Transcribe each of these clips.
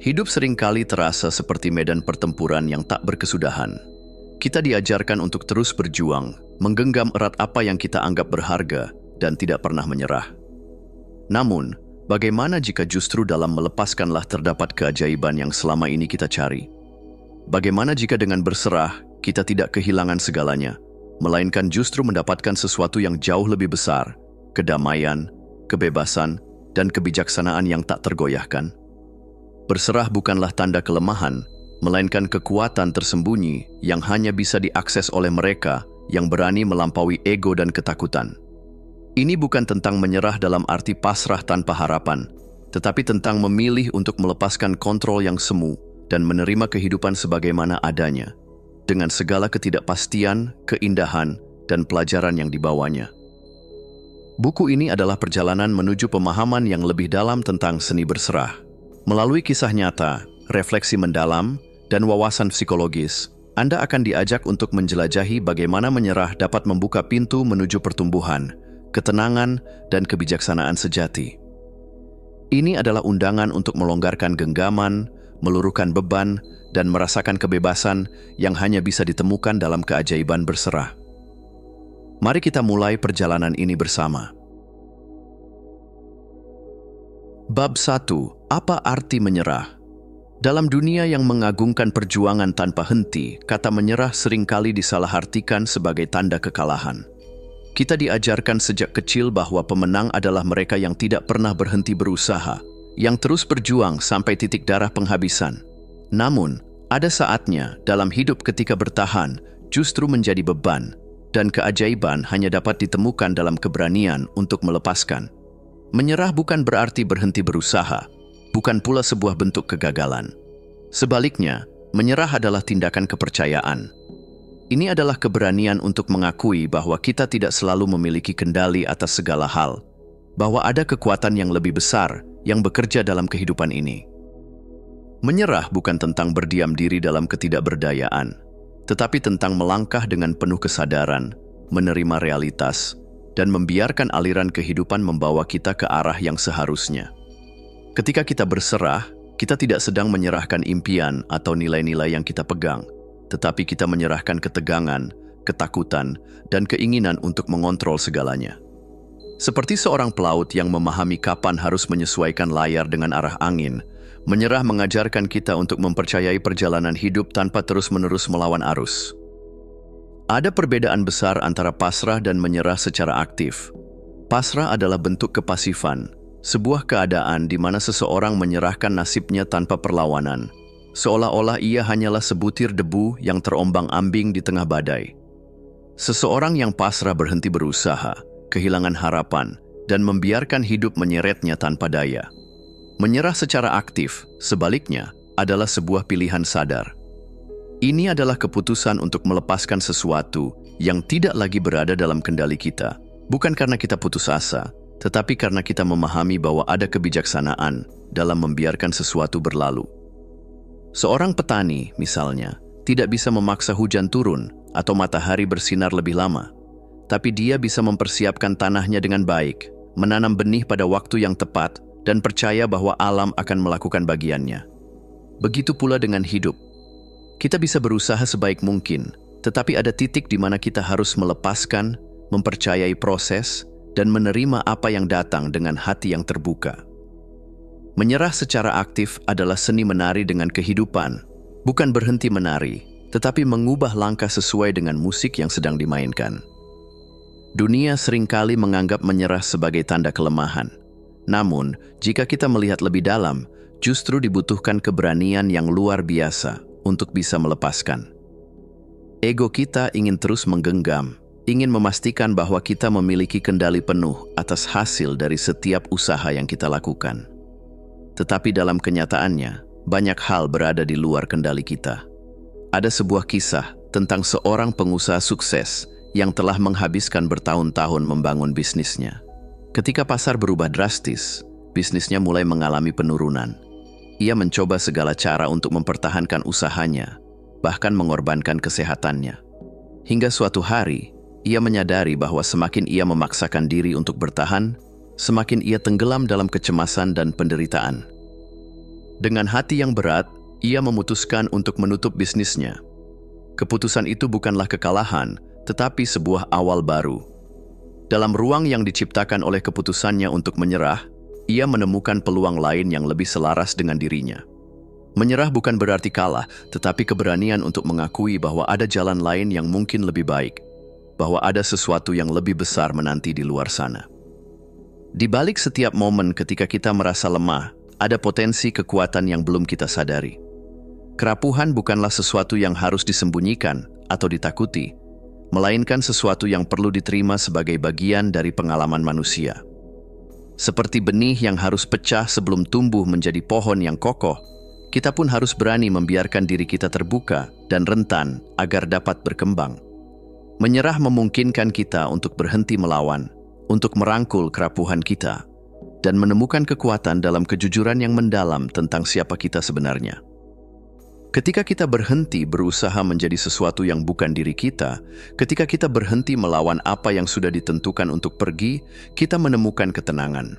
Hidup seringkali terasa seperti medan pertempuran yang tak berkesudahan. Kita diajarkan untuk terus berjuang, menggenggam erat apa yang kita anggap berharga, dan tidak pernah menyerah. Namun, bagaimana jika justru dalam melepaskanlah terdapat keajaiban yang selama ini kita cari? Bagaimana jika dengan berserah, kita tidak kehilangan segalanya, melainkan justru mendapatkan sesuatu yang jauh lebih besar, kedamaian, kebebasan, dan kebijaksanaan yang tak tergoyahkan? Berserah bukanlah tanda kelemahan, melainkan kekuatan tersembunyi yang hanya bisa diakses oleh mereka yang berani melampaui ego dan ketakutan. Ini bukan tentang menyerah dalam arti pasrah tanpa harapan, tetapi tentang memilih untuk melepaskan kontrol yang semu dan menerima kehidupan sebagaimana adanya, dengan segala ketidakpastian, keindahan, dan pelajaran yang dibawanya. Buku ini adalah perjalanan menuju pemahaman yang lebih dalam tentang seni berserah. Melalui kisah nyata, refleksi mendalam, dan wawasan psikologis, Anda akan diajak untuk menjelajahi bagaimana menyerah dapat membuka pintu menuju pertumbuhan, ketenangan, dan kebijaksanaan sejati. Ini adalah undangan untuk melonggarkan genggaman, meluruhkan beban, dan merasakan kebebasan yang hanya bisa ditemukan dalam keajaiban berserah. Mari kita mulai perjalanan ini bersama. Bab 1. Apa arti menyerah? Dalam dunia yang mengagungkan perjuangan tanpa henti, kata menyerah seringkali disalahartikan sebagai tanda kekalahan. Kita diajarkan sejak kecil bahwa pemenang adalah mereka yang tidak pernah berhenti berusaha, yang terus berjuang sampai titik darah penghabisan. Namun, ada saatnya dalam hidup ketika bertahan justru menjadi beban, dan keajaiban hanya dapat ditemukan dalam keberanian untuk melepaskan. Menyerah bukan berarti berhenti berusaha, bukan pula sebuah bentuk kegagalan. Sebaliknya, menyerah adalah tindakan kepercayaan. Ini adalah keberanian untuk mengakui bahwa kita tidak selalu memiliki kendali atas segala hal, bahwa ada kekuatan yang lebih besar yang bekerja dalam kehidupan ini. Menyerah bukan tentang berdiam diri dalam ketidakberdayaan, tetapi tentang melangkah dengan penuh kesadaran, menerima realitas, dan membiarkan aliran kehidupan membawa kita ke arah yang seharusnya. Ketika kita berserah, kita tidak sedang menyerahkan impian atau nilai-nilai yang kita pegang, tetapi kita menyerahkan ketegangan, ketakutan, dan keinginan untuk mengontrol segalanya. Seperti seorang pelaut yang memahami kapan harus menyesuaikan layar dengan arah angin, menyerah mengajarkan kita untuk mempercayai perjalanan hidup tanpa terus-menerus melawan arus. Ada perbedaan besar antara pasrah dan menyerah secara aktif. Pasrah adalah bentuk kepasifan, sebuah keadaan di mana seseorang menyerahkan nasibnya tanpa perlawanan, seolah-olah ia hanyalah sebutir debu yang terombang-ambing di tengah badai. Seseorang yang pasrah berhenti berusaha, kehilangan harapan, dan membiarkan hidup menyeretnya tanpa daya. Menyerah secara aktif, sebaliknya, adalah sebuah pilihan sadar. Ini adalah keputusan untuk melepaskan sesuatu yang tidak lagi berada dalam kendali kita, bukan karena kita putus asa, tetapi karena kita memahami bahwa ada kebijaksanaan dalam membiarkan sesuatu berlalu. Seorang petani, misalnya, tidak bisa memaksa hujan turun atau matahari bersinar lebih lama, tapi dia bisa mempersiapkan tanahnya dengan baik, menanam benih pada waktu yang tepat, dan percaya bahwa alam akan melakukan bagiannya. Begitu pula dengan hidup. Kita bisa berusaha sebaik mungkin, tetapi ada titik di mana kita harus melepaskan, mempercayai proses, dan menerima apa yang datang dengan hati yang terbuka. Menyerah secara aktif adalah seni menari dengan kehidupan, bukan berhenti menari, tetapi mengubah langkah sesuai dengan musik yang sedang dimainkan. Dunia seringkali menganggap menyerah sebagai tanda kelemahan. Namun, jika kita melihat lebih dalam, justru dibutuhkan keberanian yang luar biasa untuk bisa melepaskan. Ego kita ingin terus menggenggam, ingin memastikan bahwa kita memiliki kendali penuh atas hasil dari setiap usaha yang kita lakukan. Tetapi dalam kenyataannya, banyak hal berada di luar kendali kita. Ada sebuah kisah tentang seorang pengusaha sukses yang telah menghabiskan bertahun-tahun membangun bisnisnya. Ketika pasar berubah drastis, bisnisnya mulai mengalami penurunan. Ia mencoba segala cara untuk mempertahankan usahanya, bahkan mengorbankan kesehatannya. Hingga suatu hari, ia menyadari bahwa semakin ia memaksakan diri untuk bertahan, semakin ia tenggelam dalam kecemasan dan penderitaan. Dengan hati yang berat, ia memutuskan untuk menutup bisnisnya. Keputusan itu bukanlah kekalahan, tetapi sebuah awal baru. Dalam ruang yang diciptakan oleh keputusannya untuk menyerah, ia menemukan peluang lain yang lebih selaras dengan dirinya. Menyerah bukan berarti kalah, tetapi keberanian untuk mengakui bahwa ada jalan lain yang mungkin lebih baik, bahwa ada sesuatu yang lebih besar menanti di luar sana. Di balik setiap momen ketika kita merasa lemah, ada potensi kekuatan yang belum kita sadari. Kerapuhan bukanlah sesuatu yang harus disembunyikan atau ditakuti, melainkan sesuatu yang perlu diterima sebagai bagian dari pengalaman manusia. Seperti benih yang harus pecah sebelum tumbuh menjadi pohon yang kokoh, kita pun harus berani membiarkan diri kita terbuka dan rentan agar dapat berkembang. Menyerah memungkinkan kita untuk berhenti melawan, untuk merangkul kerapuhan kita, dan menemukan kekuatan dalam kejujuran yang mendalam tentang siapa kita sebenarnya. Ketika kita berhenti berusaha menjadi sesuatu yang bukan diri kita, ketika kita berhenti melawan apa yang sudah ditentukan untuk pergi, kita menemukan ketenangan.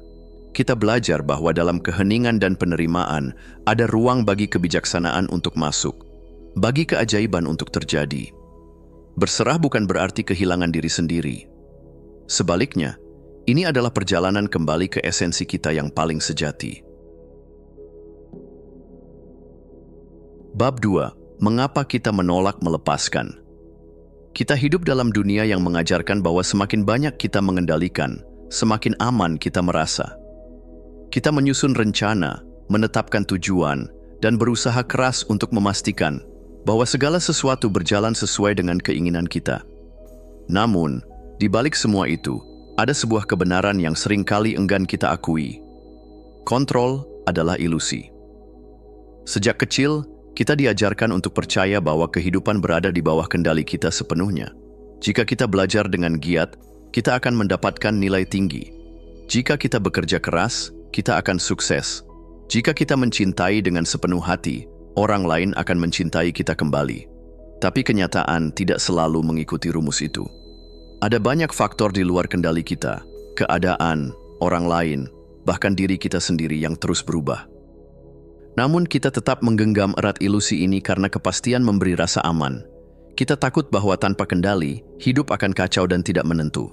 Kita belajar bahwa dalam keheningan dan penerimaan, ada ruang bagi kebijaksanaan untuk masuk, bagi keajaiban untuk terjadi. Berserah bukan berarti kehilangan diri sendiri. Sebaliknya, ini adalah perjalanan kembali ke esensi kita yang paling sejati. Bab 2. Mengapa kita menolak melepaskan? Kita hidup dalam dunia yang mengajarkan bahwa semakin banyak kita mengendalikan, semakin aman kita merasa. Kita menyusun rencana, menetapkan tujuan, dan berusaha keras untuk memastikan bahwa segala sesuatu berjalan sesuai dengan keinginan kita. Namun, di balik semua itu, ada sebuah kebenaran yang seringkali enggan kita akui. Kontrol adalah ilusi. Sejak kecil, kita diajarkan untuk percaya bahwa kehidupan berada di bawah kendali kita sepenuhnya. Jika kita belajar dengan giat, kita akan mendapatkan nilai tinggi. Jika kita bekerja keras, kita akan sukses. Jika kita mencintai dengan sepenuh hati, orang lain akan mencintai kita kembali. Tapi kenyataan tidak selalu mengikuti rumus itu. Ada banyak faktor di luar kendali kita, keadaan, orang lain, bahkan diri kita sendiri yang terus berubah. Namun kita tetap menggenggam erat ilusi ini karena kepastian memberi rasa aman. Kita takut bahwa tanpa kendali, hidup akan kacau dan tidak menentu.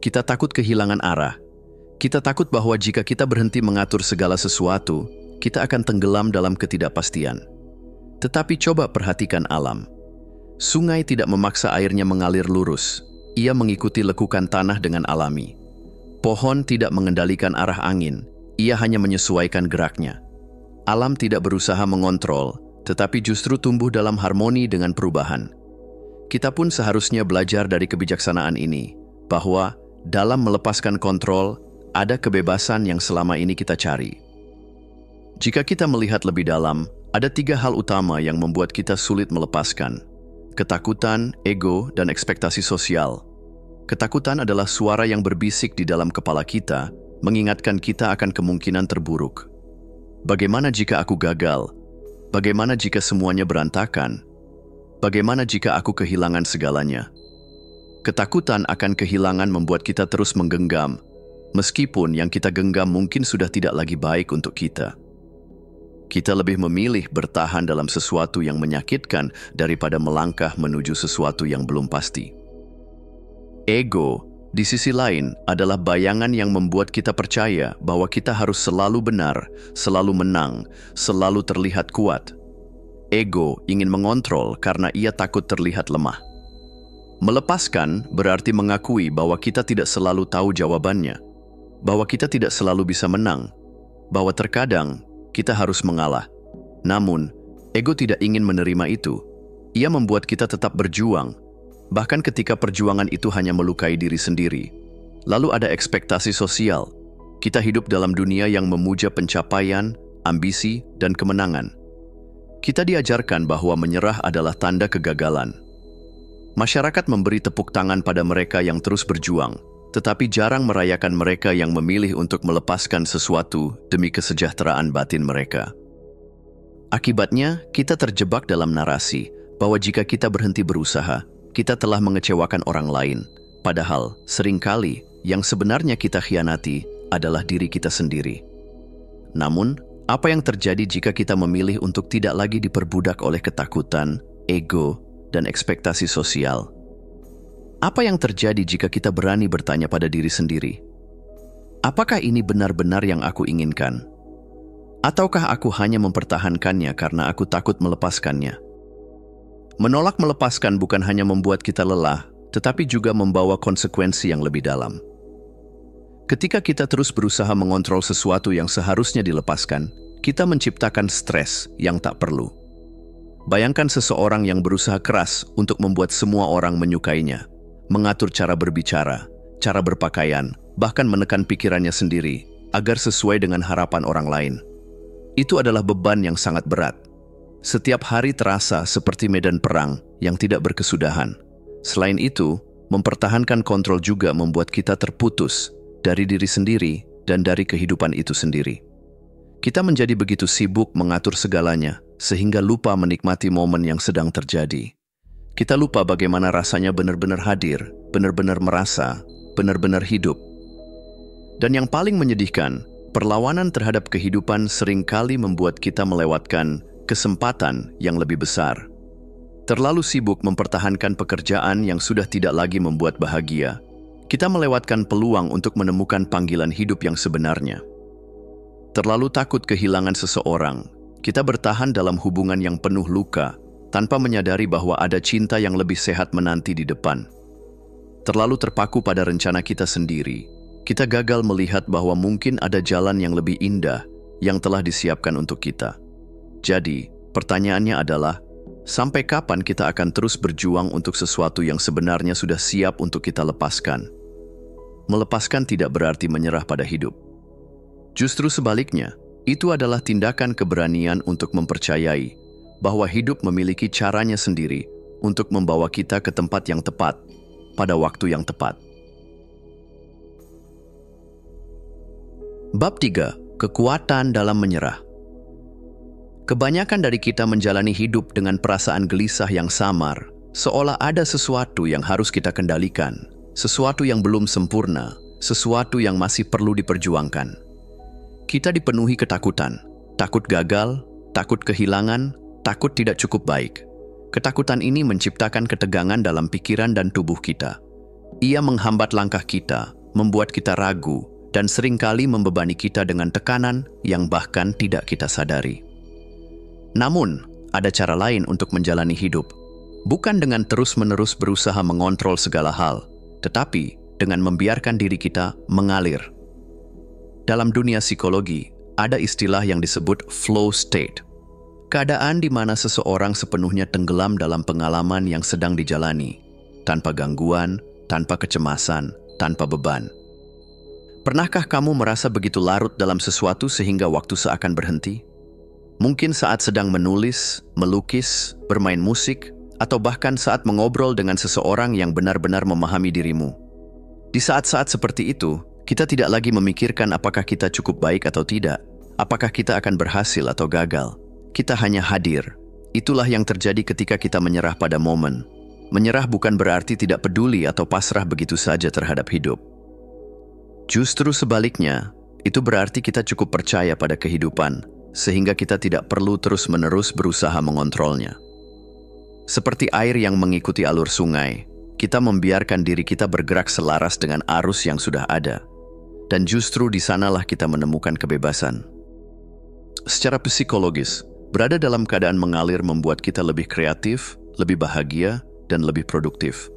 Kita takut kehilangan arah. Kita takut bahwa jika kita berhenti mengatur segala sesuatu, kita akan tenggelam dalam ketidakpastian. Tetapi coba perhatikan alam. Sungai tidak memaksa airnya mengalir lurus. Ia mengikuti lekukan tanah dengan alami. Pohon tidak mengendalikan arah angin. Ia hanya menyesuaikan geraknya. Alam tidak berusaha mengontrol, tetapi justru tumbuh dalam harmoni dengan perubahan. Kita pun seharusnya belajar dari kebijaksanaan ini, bahwa dalam melepaskan kontrol, ada kebebasan yang selama ini kita cari. Jika kita melihat lebih dalam, ada 3 hal utama yang membuat kita sulit melepaskan. Ketakutan, ego, dan ekspektasi sosial. Ketakutan adalah suara yang berbisik di dalam kepala kita, mengingatkan kita akan kemungkinan terburuk. Bagaimana jika aku gagal? Bagaimana jika semuanya berantakan? Bagaimana jika aku kehilangan segalanya? Ketakutan akan kehilangan membuat kita terus menggenggam, meskipun yang kita genggam mungkin sudah tidak lagi baik untuk kita. Kita lebih memilih bertahan dalam sesuatu yang menyakitkan daripada melangkah menuju sesuatu yang belum pasti. Ego, di sisi lain, adalah bayangan yang membuat kita percaya bahwa kita harus selalu benar, selalu menang, selalu terlihat kuat. Ego ingin mengontrol karena ia takut terlihat lemah. Melepaskan berarti mengakui bahwa kita tidak selalu tahu jawabannya, bahwa kita tidak selalu bisa menang, bahwa terkadang kita harus mengalah. Namun, ego tidak ingin menerima itu. Ia membuat kita tetap berjuang, bahkan ketika perjuangan itu hanya melukai diri sendiri. Lalu ada ekspektasi sosial. Kita hidup dalam dunia yang memuja pencapaian, ambisi, dan kemenangan. Kita diajarkan bahwa menyerah adalah tanda kegagalan. Masyarakat memberi tepuk tangan pada mereka yang terus berjuang, tetapi jarang merayakan mereka yang memilih untuk melepaskan sesuatu demi kesejahteraan batin mereka. Akibatnya, kita terjebak dalam narasi bahwa jika kita berhenti berusaha, kita telah mengecewakan orang lain, padahal seringkali yang sebenarnya kita khianati adalah diri kita sendiri. Namun, Apa yang terjadi jika kita memilih untuk tidak lagi diperbudak oleh ketakutan, ego, dan ekspektasi sosial? Apa yang terjadi jika kita berani bertanya pada diri sendiri? Apakah ini benar-benar yang aku inginkan? Ataukah aku hanya mempertahankannya karena aku takut melepaskannya? Menolak melepaskan bukan hanya membuat kita lelah, tetapi juga membawa konsekuensi yang lebih dalam. Ketika kita terus berusaha mengontrol sesuatu yang seharusnya dilepaskan, kita menciptakan stres yang tak perlu. Bayangkan seseorang yang berusaha keras untuk membuat semua orang menyukainya, mengatur cara berbicara, cara berpakaian, bahkan menekan pikirannya sendiri agar sesuai dengan harapan orang lain. Itu adalah beban yang sangat berat. Setiap hari terasa seperti medan perang yang tidak berkesudahan. Selain itu, mempertahankan kontrol juga membuat kita terputus dari diri sendiri dan dari kehidupan itu sendiri. Kita menjadi begitu sibuk mengatur segalanya, sehingga lupa menikmati momen yang sedang terjadi. Kita lupa bagaimana rasanya benar-benar hadir, benar-benar merasa, benar-benar hidup. Dan yang paling menyedihkan, perlawanan terhadap kehidupan seringkali membuat kita melewatkan kesempatan yang lebih besar. Terlalu sibuk mempertahankan pekerjaan yang sudah tidak lagi membuat bahagia, kita melewatkan peluang untuk menemukan panggilan hidup yang sebenarnya. Terlalu takut kehilangan seseorang, kita bertahan dalam hubungan yang penuh luka, tanpa menyadari bahwa ada cinta yang lebih sehat menanti di depan. Terlalu terpaku pada rencana kita sendiri, kita gagal melihat bahwa mungkin ada jalan yang lebih indah yang telah disiapkan untuk kita. Jadi, pertanyaannya adalah, sampai kapan kita akan terus berjuang untuk sesuatu yang sebenarnya sudah siap untuk kita lepaskan? Melepaskan tidak berarti menyerah pada hidup. Justru sebaliknya, itu adalah tindakan keberanian untuk mempercayai bahwa hidup memiliki caranya sendiri untuk membawa kita ke tempat yang tepat, pada waktu yang tepat. Bab 3. Kekuatan dalam menyerah. Kebanyakan dari kita menjalani hidup dengan perasaan gelisah yang samar, seolah ada sesuatu yang harus kita kendalikan, sesuatu yang belum sempurna, sesuatu yang masih perlu diperjuangkan. Kita dipenuhi ketakutan, takut gagal, takut kehilangan, takut tidak cukup baik. Ketakutan ini menciptakan ketegangan dalam pikiran dan tubuh kita. Ia menghambat langkah kita, membuat kita ragu, dan seringkali membebani kita dengan tekanan yang bahkan tidak kita sadari. Namun, ada cara lain untuk menjalani hidup. Bukan dengan terus-menerus berusaha mengontrol segala hal, tetapi dengan membiarkan diri kita mengalir. Dalam dunia psikologi, ada istilah yang disebut flow state. Keadaan di mana seseorang sepenuhnya tenggelam dalam pengalaman yang sedang dijalani, tanpa gangguan, tanpa kecemasan, tanpa beban. Pernahkah kamu merasa begitu larut dalam sesuatu sehingga waktu seakan berhenti? Mungkin saat sedang menulis, melukis, bermain musik, atau bahkan saat mengobrol dengan seseorang yang benar-benar memahami dirimu. Di saat-saat seperti itu, kita tidak lagi memikirkan apakah kita cukup baik atau tidak, apakah kita akan berhasil atau gagal. Kita hanya hadir. Itulah yang terjadi ketika kita menyerah pada momen. Menyerah bukan berarti tidak peduli atau pasrah begitu saja terhadap hidup. Justru sebaliknya, itu berarti kita cukup percaya pada kehidupan, sehingga kita tidak perlu terus-menerus berusaha mengontrolnya. Seperti air yang mengikuti alur sungai, kita membiarkan diri kita bergerak selaras dengan arus yang sudah ada. Dan justru di sanalah kita menemukan kebebasan. Secara psikologis, berada dalam keadaan mengalir membuat kita lebih kreatif, lebih bahagia, dan lebih produktif.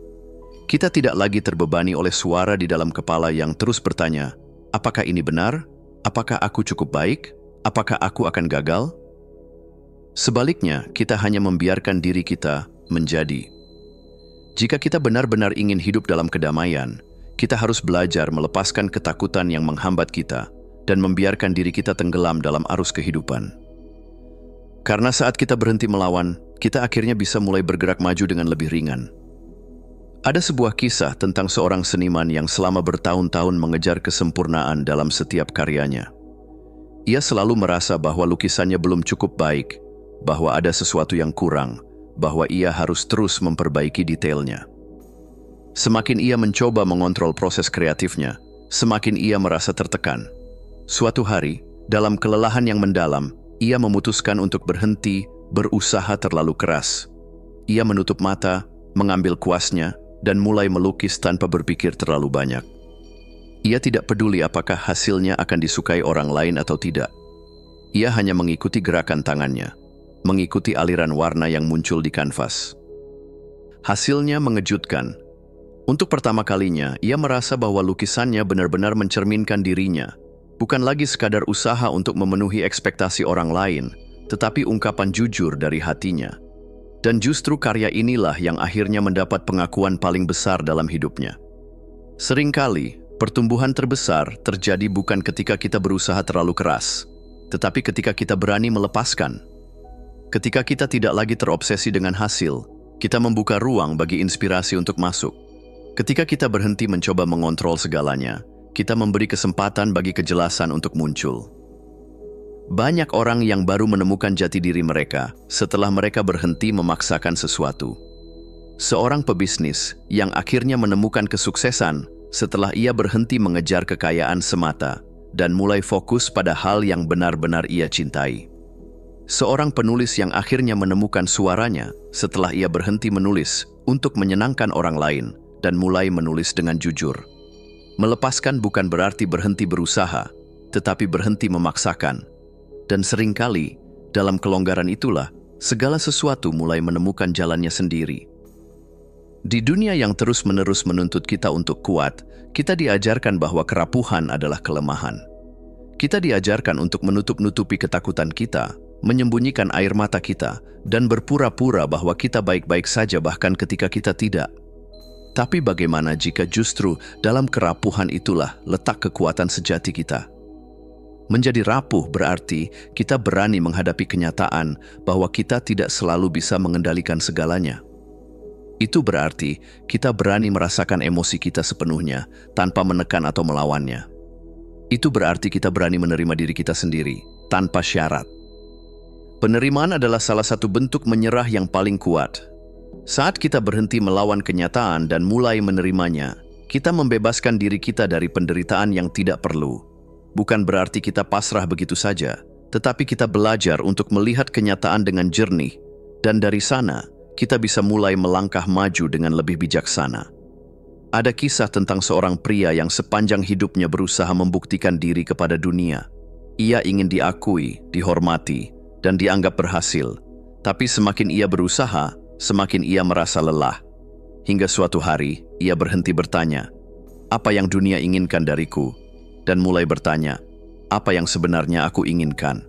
Kita tidak lagi terbebani oleh suara di dalam kepala yang terus bertanya, apakah ini benar? Apakah aku cukup baik? Apakah aku akan gagal? Sebaliknya, kita hanya membiarkan diri kita menjadi. Jika kita benar-benar ingin hidup dalam kedamaian, kita harus belajar melepaskan ketakutan yang menghambat kita dan membiarkan diri kita tenggelam dalam arus kehidupan. Karena saat kita berhenti melawan, kita akhirnya bisa mulai bergerak maju dengan lebih ringan. Ada sebuah kisah tentang seorang seniman yang selama bertahun-tahun mengejar kesempurnaan dalam setiap karyanya. Ia selalu merasa bahwa lukisannya belum cukup baik, bahwa ada sesuatu yang kurang, bahwa ia harus terus memperbaiki detailnya. Semakin ia mencoba mengontrol proses kreatifnya, semakin ia merasa tertekan. Suatu hari, Dalam kelelahan yang mendalam, ia memutuskan untuk berhenti berusaha terlalu keras. Ia menutup mata, mengambil kuasnya, dan mulai melukis tanpa berpikir terlalu banyak. Ia tidak peduli apakah hasilnya akan disukai orang lain atau tidak. Ia hanya mengikuti gerakan tangannya, mengikuti aliran warna yang muncul di kanvas. Hasilnya mengejutkan. Untuk pertama kalinya, ia merasa bahwa lukisannya benar-benar mencerminkan dirinya, bukan lagi sekadar usaha untuk memenuhi ekspektasi orang lain, tetapi ungkapan jujur dari hatinya. Dan justru karya inilah yang akhirnya mendapat pengakuan paling besar dalam hidupnya. Seringkali, pertumbuhan terbesar terjadi bukan ketika kita berusaha terlalu keras, tetapi ketika kita berani melepaskan. Ketika kita tidak lagi terobsesi dengan hasil, kita membuka ruang bagi inspirasi untuk masuk. Ketika kita berhenti mencoba mengontrol segalanya, kita memberi kesempatan bagi kejelasan untuk muncul. Banyak orang yang baru menemukan jati diri mereka setelah mereka berhenti memaksakan sesuatu. Seorang pebisnis yang akhirnya menemukan kesuksesan setelah ia berhenti mengejar kekayaan semata dan mulai fokus pada hal yang benar-benar ia cintai. Seorang penulis yang akhirnya menemukan suaranya setelah ia berhenti menulis untuk menyenangkan orang lain dan mulai menulis dengan jujur. Melepaskan bukan berarti berhenti berusaha, tetapi berhenti memaksakan. Dan seringkali, dalam kelonggaran itulah, segala sesuatu mulai menemukan jalannya sendiri. Di dunia yang terus-menerus menuntut kita untuk kuat, kita diajarkan bahwa kerapuhan adalah kelemahan. Kita diajarkan untuk menutup-nutupi ketakutan kita, menyembunyikan air mata kita, dan berpura-pura bahwa kita baik-baik saja bahkan ketika kita tidak. Tapi bagaimana jika justru dalam kerapuhan itulah letak kekuatan sejati kita? Menjadi rapuh berarti kita berani menghadapi kenyataan bahwa kita tidak selalu bisa mengendalikan segalanya. Itu berarti kita berani merasakan emosi kita sepenuhnya tanpa menekan atau melawannya. Itu berarti kita berani menerima diri kita sendiri tanpa syarat. Penerimaan adalah salah satu bentuk menyerah yang paling kuat. Saat kita berhenti melawan kenyataan dan mulai menerimanya, kita membebaskan diri kita dari penderitaan yang tidak perlu. Bukan berarti kita pasrah begitu saja, tetapi kita belajar untuk melihat kenyataan dengan jernih, dan dari sana kita bisa mulai melangkah maju dengan lebih bijaksana. Ada kisah tentang seorang pria yang sepanjang hidupnya berusaha membuktikan diri kepada dunia. Ia ingin diakui, dihormati, dan dianggap berhasil. Tapi semakin ia berusaha, semakin ia merasa lelah. Hingga suatu hari, ia berhenti bertanya, "Apa yang dunia inginkan dariku?" Dan mulai bertanya, apa yang sebenarnya aku inginkan?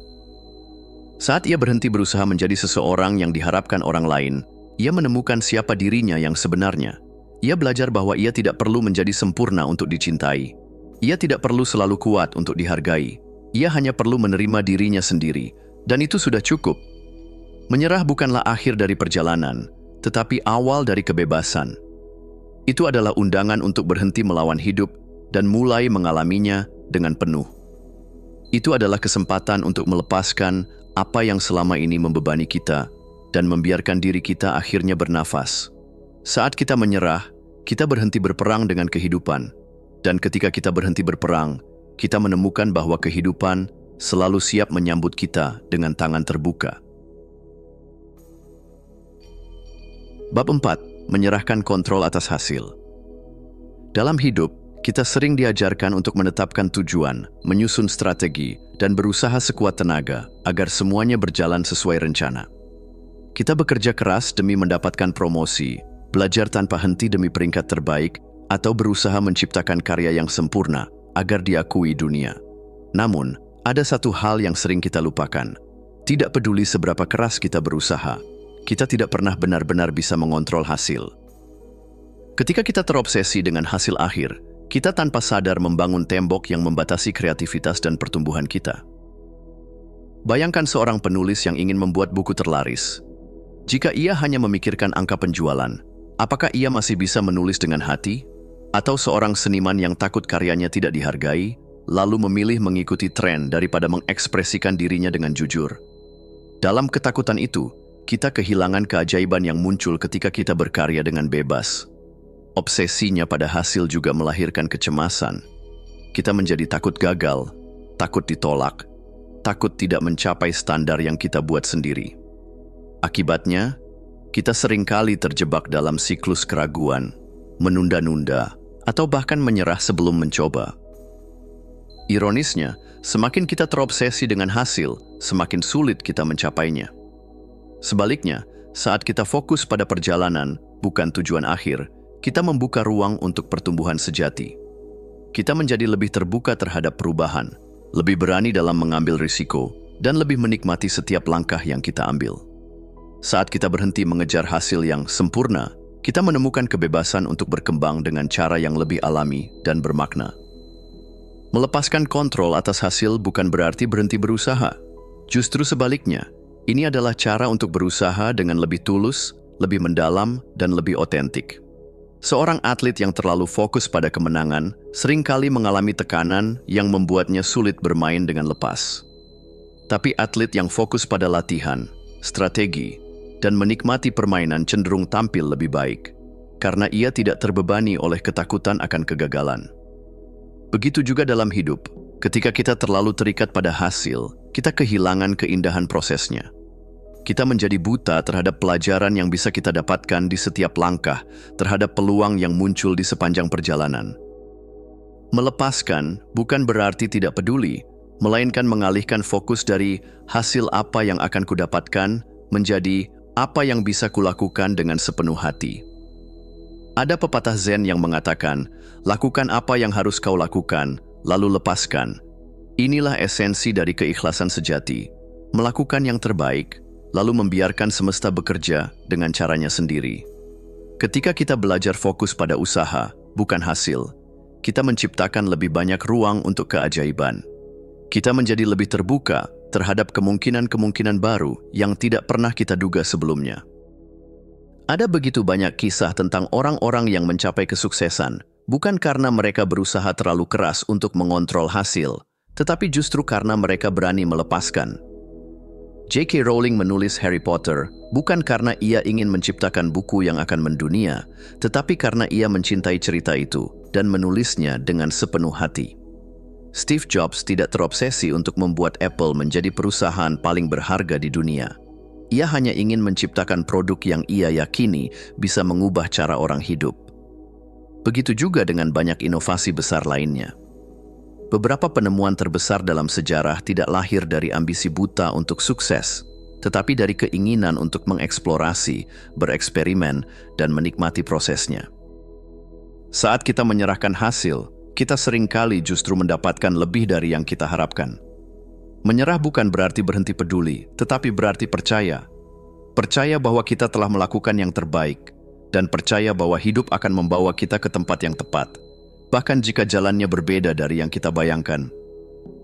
Saat ia berhenti berusaha menjadi seseorang yang diharapkan orang lain, ia menemukan siapa dirinya yang sebenarnya. Ia belajar bahwa ia tidak perlu menjadi sempurna untuk dicintai. Ia tidak perlu selalu kuat untuk dihargai. Ia hanya perlu menerima dirinya sendiri, dan itu sudah cukup. Menyerah bukanlah akhir dari perjalanan, tetapi awal dari kebebasan. Itu adalah undangan untuk berhenti melawan hidup dan mulai mengalaminya dengan penuh. Itu adalah kesempatan untuk melepaskan apa yang selama ini membebani kita dan membiarkan diri kita akhirnya bernafas. Saat kita menyerah, kita berhenti berperang dengan kehidupan. Dan ketika kita berhenti berperang, kita menemukan bahwa kehidupan selalu siap menyambut kita dengan tangan terbuka. Bab 4. Menyerahkan kontrol atas hasil. Dalam hidup, kita sering diajarkan untuk menetapkan tujuan, menyusun strategi, dan berusaha sekuat tenaga agar semuanya berjalan sesuai rencana. Kita bekerja keras demi mendapatkan promosi, belajar tanpa henti demi peringkat terbaik, atau berusaha menciptakan karya yang sempurna agar diakui dunia. Namun, ada satu hal yang sering kita lupakan. Tidak peduli seberapa keras kita berusaha, kita tidak pernah benar-benar bisa mengontrol hasil. Ketika kita terobsesi dengan hasil akhir, kita tanpa sadar membangun tembok yang membatasi kreativitas dan pertumbuhan kita. Bayangkan seorang penulis yang ingin membuat buku terlaris. Jika ia hanya memikirkan angka penjualan, apakah ia masih bisa menulis dengan hati? Atau seorang seniman yang takut karyanya tidak dihargai, lalu memilih mengikuti tren daripada mengekspresikan dirinya dengan jujur? Dalam ketakutan itu, kita kehilangan keajaiban yang muncul ketika kita berkarya dengan bebas. Obsesinya pada hasil juga melahirkan kecemasan. Kita menjadi takut gagal, takut ditolak, takut tidak mencapai standar yang kita buat sendiri. Akibatnya, kita seringkali terjebak dalam siklus keraguan, menunda-nunda, atau bahkan menyerah sebelum mencoba. Ironisnya, semakin kita terobsesi dengan hasil, semakin sulit kita mencapainya. Sebaliknya, saat kita fokus pada perjalanan, bukan tujuan akhir, kita membuka ruang untuk pertumbuhan sejati. Kita menjadi lebih terbuka terhadap perubahan, lebih berani dalam mengambil risiko, dan lebih menikmati setiap langkah yang kita ambil. Saat kita berhenti mengejar hasil yang sempurna, kita menemukan kebebasan untuk berkembang dengan cara yang lebih alami dan bermakna. Melepaskan kontrol atas hasil bukan berarti berhenti berusaha. Justru sebaliknya, ini adalah cara untuk berusaha dengan lebih tulus, lebih mendalam, dan lebih otentik. Seorang atlet yang terlalu fokus pada kemenangan seringkali mengalami tekanan yang membuatnya sulit bermain dengan lepas. Tapi atlet yang fokus pada latihan, strategi, dan menikmati permainan cenderung tampil lebih baik, karena ia tidak terbebani oleh ketakutan akan kegagalan. Begitu juga dalam hidup, ketika kita terlalu terikat pada hasil, kita kehilangan keindahan prosesnya. Kita menjadi buta terhadap pelajaran yang bisa kita dapatkan di setiap langkah, terhadap peluang yang muncul di sepanjang perjalanan. Melepaskan bukan berarti tidak peduli, melainkan mengalihkan fokus dari hasil apa yang akan kudapatkan menjadi apa yang bisa kulakukan dengan sepenuh hati. Ada pepatah Zen yang mengatakan, lakukan apa yang harus kau lakukan, lalu lepaskan. Inilah esensi dari keikhlasan sejati, melakukan yang terbaik, lalu membiarkan semesta bekerja dengan caranya sendiri. Ketika kita belajar fokus pada usaha, bukan hasil, kita menciptakan lebih banyak ruang untuk keajaiban. Kita menjadi lebih terbuka terhadap kemungkinan-kemungkinan baru yang tidak pernah kita duga sebelumnya. Ada begitu banyak kisah tentang orang-orang yang mencapai kesuksesan, bukan karena mereka berusaha terlalu keras untuk mengontrol hasil, tetapi justru karena mereka berani melepaskan. J.K. Rowling menulis Harry Potter bukan karena ia ingin menciptakan buku yang akan mendunia, tetapi karena ia mencintai cerita itu dan menulisnya dengan sepenuh hati. Steve Jobs tidak terobsesi untuk membuat Apple menjadi perusahaan paling berharga di dunia. Ia hanya ingin menciptakan produk yang ia yakini bisa mengubah cara orang hidup. Begitu juga dengan banyak inovasi besar lainnya. Beberapa penemuan terbesar dalam sejarah tidak lahir dari ambisi buta untuk sukses, tetapi dari keinginan untuk mengeksplorasi, bereksperimen, dan menikmati prosesnya. Saat kita menyerahkan hasil, kita seringkali justru mendapatkan lebih dari yang kita harapkan. Menyerah bukan berarti berhenti peduli, tetapi berarti percaya. Percaya bahwa kita telah melakukan yang terbaik, dan percaya bahwa hidup akan membawa kita ke tempat yang tepat, bahkan jika jalannya berbeda dari yang kita bayangkan.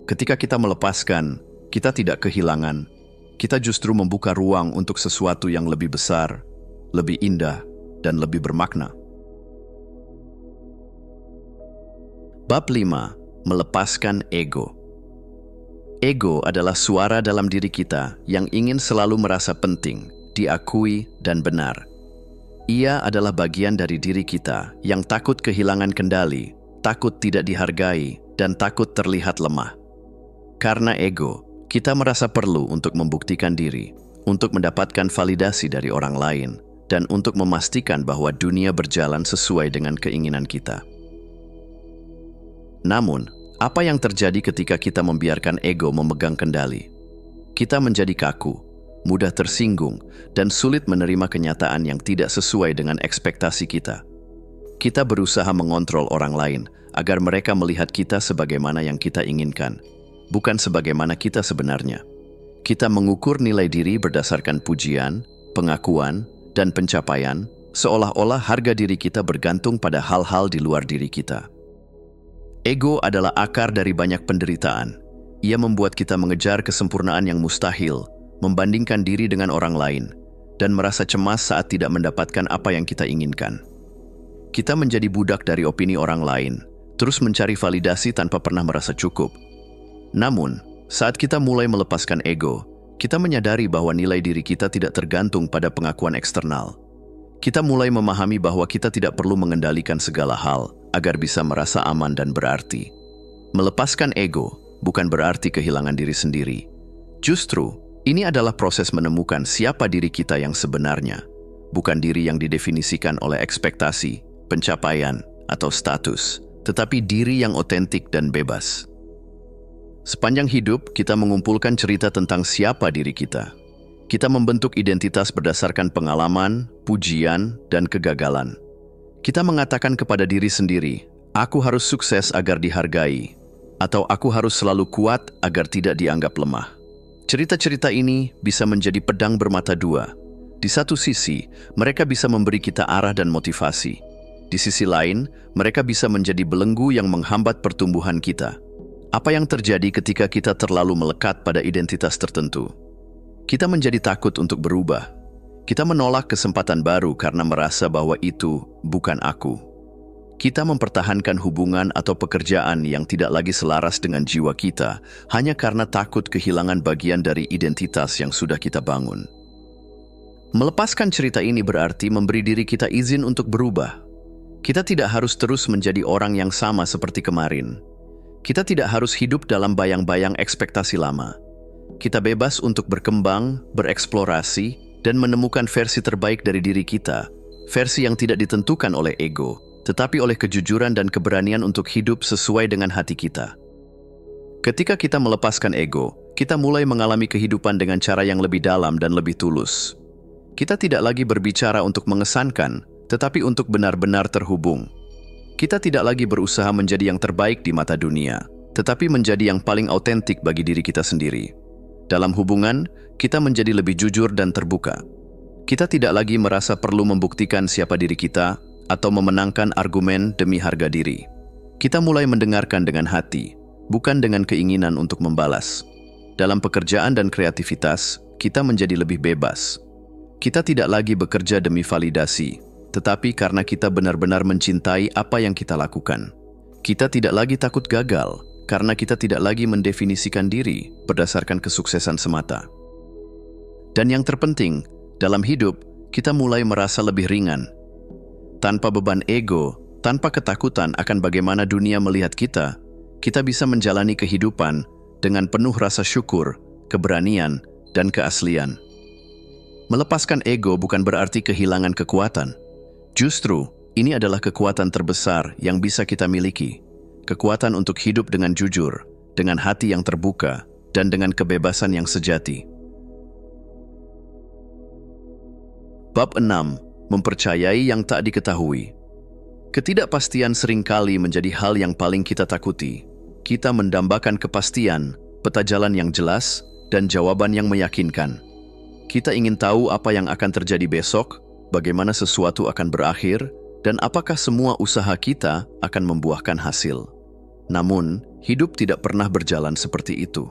Ketika kita melepaskan, kita tidak kehilangan. Kita justru membuka ruang untuk sesuatu yang lebih besar, lebih indah, dan lebih bermakna. Bab 5. Melepaskan ego. Ego adalah suara dalam diri kita yang ingin selalu merasa penting, diakui, dan benar. Ia adalah bagian dari diri kita yang takut kehilangan kendali, takut tidak dihargai, dan takut terlihat lemah. Karena ego, kita merasa perlu untuk membuktikan diri, untuk mendapatkan validasi dari orang lain, dan untuk memastikan bahwa dunia berjalan sesuai dengan keinginan kita. Namun, apa yang terjadi ketika kita membiarkan ego memegang kendali? Kita menjadi kaku, mudah tersinggung, dan sulit menerima kenyataan yang tidak sesuai dengan ekspektasi kita. Kita berusaha mengontrol orang lain agar mereka melihat kita sebagaimana yang kita inginkan, bukan sebagaimana kita sebenarnya. Kita mengukur nilai diri berdasarkan pujian, pengakuan, dan pencapaian, seolah-olah harga diri kita bergantung pada hal-hal di luar diri kita. Ego adalah akar dari banyak penderitaan. Ia membuat kita mengejar kesempurnaan yang mustahil, membandingkan diri dengan orang lain, dan merasa cemas saat tidak mendapatkan apa yang kita inginkan. Kita menjadi budak dari opini orang lain, terus mencari validasi tanpa pernah merasa cukup. Namun, saat kita mulai melepaskan ego, kita menyadari bahwa nilai diri kita tidak tergantung pada pengakuan eksternal. Kita mulai memahami bahwa kita tidak perlu mengendalikan segala hal agar bisa merasa aman dan berarti. Melepaskan ego bukan berarti kehilangan diri sendiri, Justru, ini adalah proses menemukan siapa diri kita yang sebenarnya, bukan diri yang didefinisikan oleh ekspektasi, pencapaian, atau status, tetapi diri yang otentik dan bebas. Sepanjang hidup, kita mengumpulkan cerita tentang siapa diri kita. Kita membentuk identitas berdasarkan pengalaman, pujian, dan kegagalan. Kita mengatakan kepada diri sendiri, "Aku harus sukses agar dihargai," atau "Aku harus selalu kuat agar tidak dianggap lemah." Cerita-cerita ini bisa menjadi pedang bermata dua. Di satu sisi, mereka bisa memberi kita arah dan motivasi. Di sisi lain, mereka bisa menjadi belenggu yang menghambat pertumbuhan kita. Apa yang terjadi ketika kita terlalu melekat pada identitas tertentu? Kita menjadi takut untuk berubah. Kita menolak kesempatan baru karena merasa bahwa itu bukan aku. Kita mempertahankan hubungan atau pekerjaan yang tidak lagi selaras dengan jiwa kita hanya karena takut kehilangan bagian dari identitas yang sudah kita bangun. Melepaskan cerita ini berarti memberi diri kita izin untuk berubah. Kita tidak harus terus menjadi orang yang sama seperti kemarin. Kita tidak harus hidup dalam bayang-bayang ekspektasi lama. Kita bebas untuk berkembang, bereksplorasi, dan menemukan versi terbaik dari diri kita, versi yang tidak ditentukan oleh ego, tetapi oleh kejujuran dan keberanian untuk hidup sesuai dengan hati kita. Ketika kita melepaskan ego, kita mulai mengalami kehidupan dengan cara yang lebih dalam dan lebih tulus. Kita tidak lagi berbicara untuk mengesankan, tetapi untuk benar-benar terhubung. Kita tidak lagi berusaha menjadi yang terbaik di mata dunia, tetapi menjadi yang paling autentik bagi diri kita sendiri. Dalam hubungan, kita menjadi lebih jujur dan terbuka. Kita tidak lagi merasa perlu membuktikan siapa diri kita atau memenangkan argumen demi harga diri. Kita mulai mendengarkan dengan hati, bukan dengan keinginan untuk membalas. Dalam pekerjaan dan kreativitas, kita menjadi lebih bebas. Kita tidak lagi bekerja demi validasi, tetapi karena kita benar-benar mencintai apa yang kita lakukan. Kita tidak lagi takut gagal, karena kita tidak lagi mendefinisikan diri berdasarkan kesuksesan semata. Dan yang terpenting, dalam hidup, kita mulai merasa lebih ringan. Tanpa beban ego, tanpa ketakutan akan bagaimana dunia melihat kita, kita bisa menjalani kehidupan dengan penuh rasa syukur, keberanian, dan keaslian. Melepaskan ego bukan berarti kehilangan kekuatan. Justru, ini adalah kekuatan terbesar yang bisa kita miliki. Kekuatan untuk hidup dengan jujur, dengan hati yang terbuka, dan dengan kebebasan yang sejati. Bab 6. Mempercayai yang tak diketahui. Ketidakpastian seringkali menjadi hal yang paling kita takuti. Kita mendambakan kepastian, peta jalan yang jelas, dan jawaban yang meyakinkan. Kita ingin tahu apa yang akan terjadi besok, bagaimana sesuatu akan berakhir, dan apakah semua usaha kita akan membuahkan hasil. Namun, hidup tidak pernah berjalan seperti itu.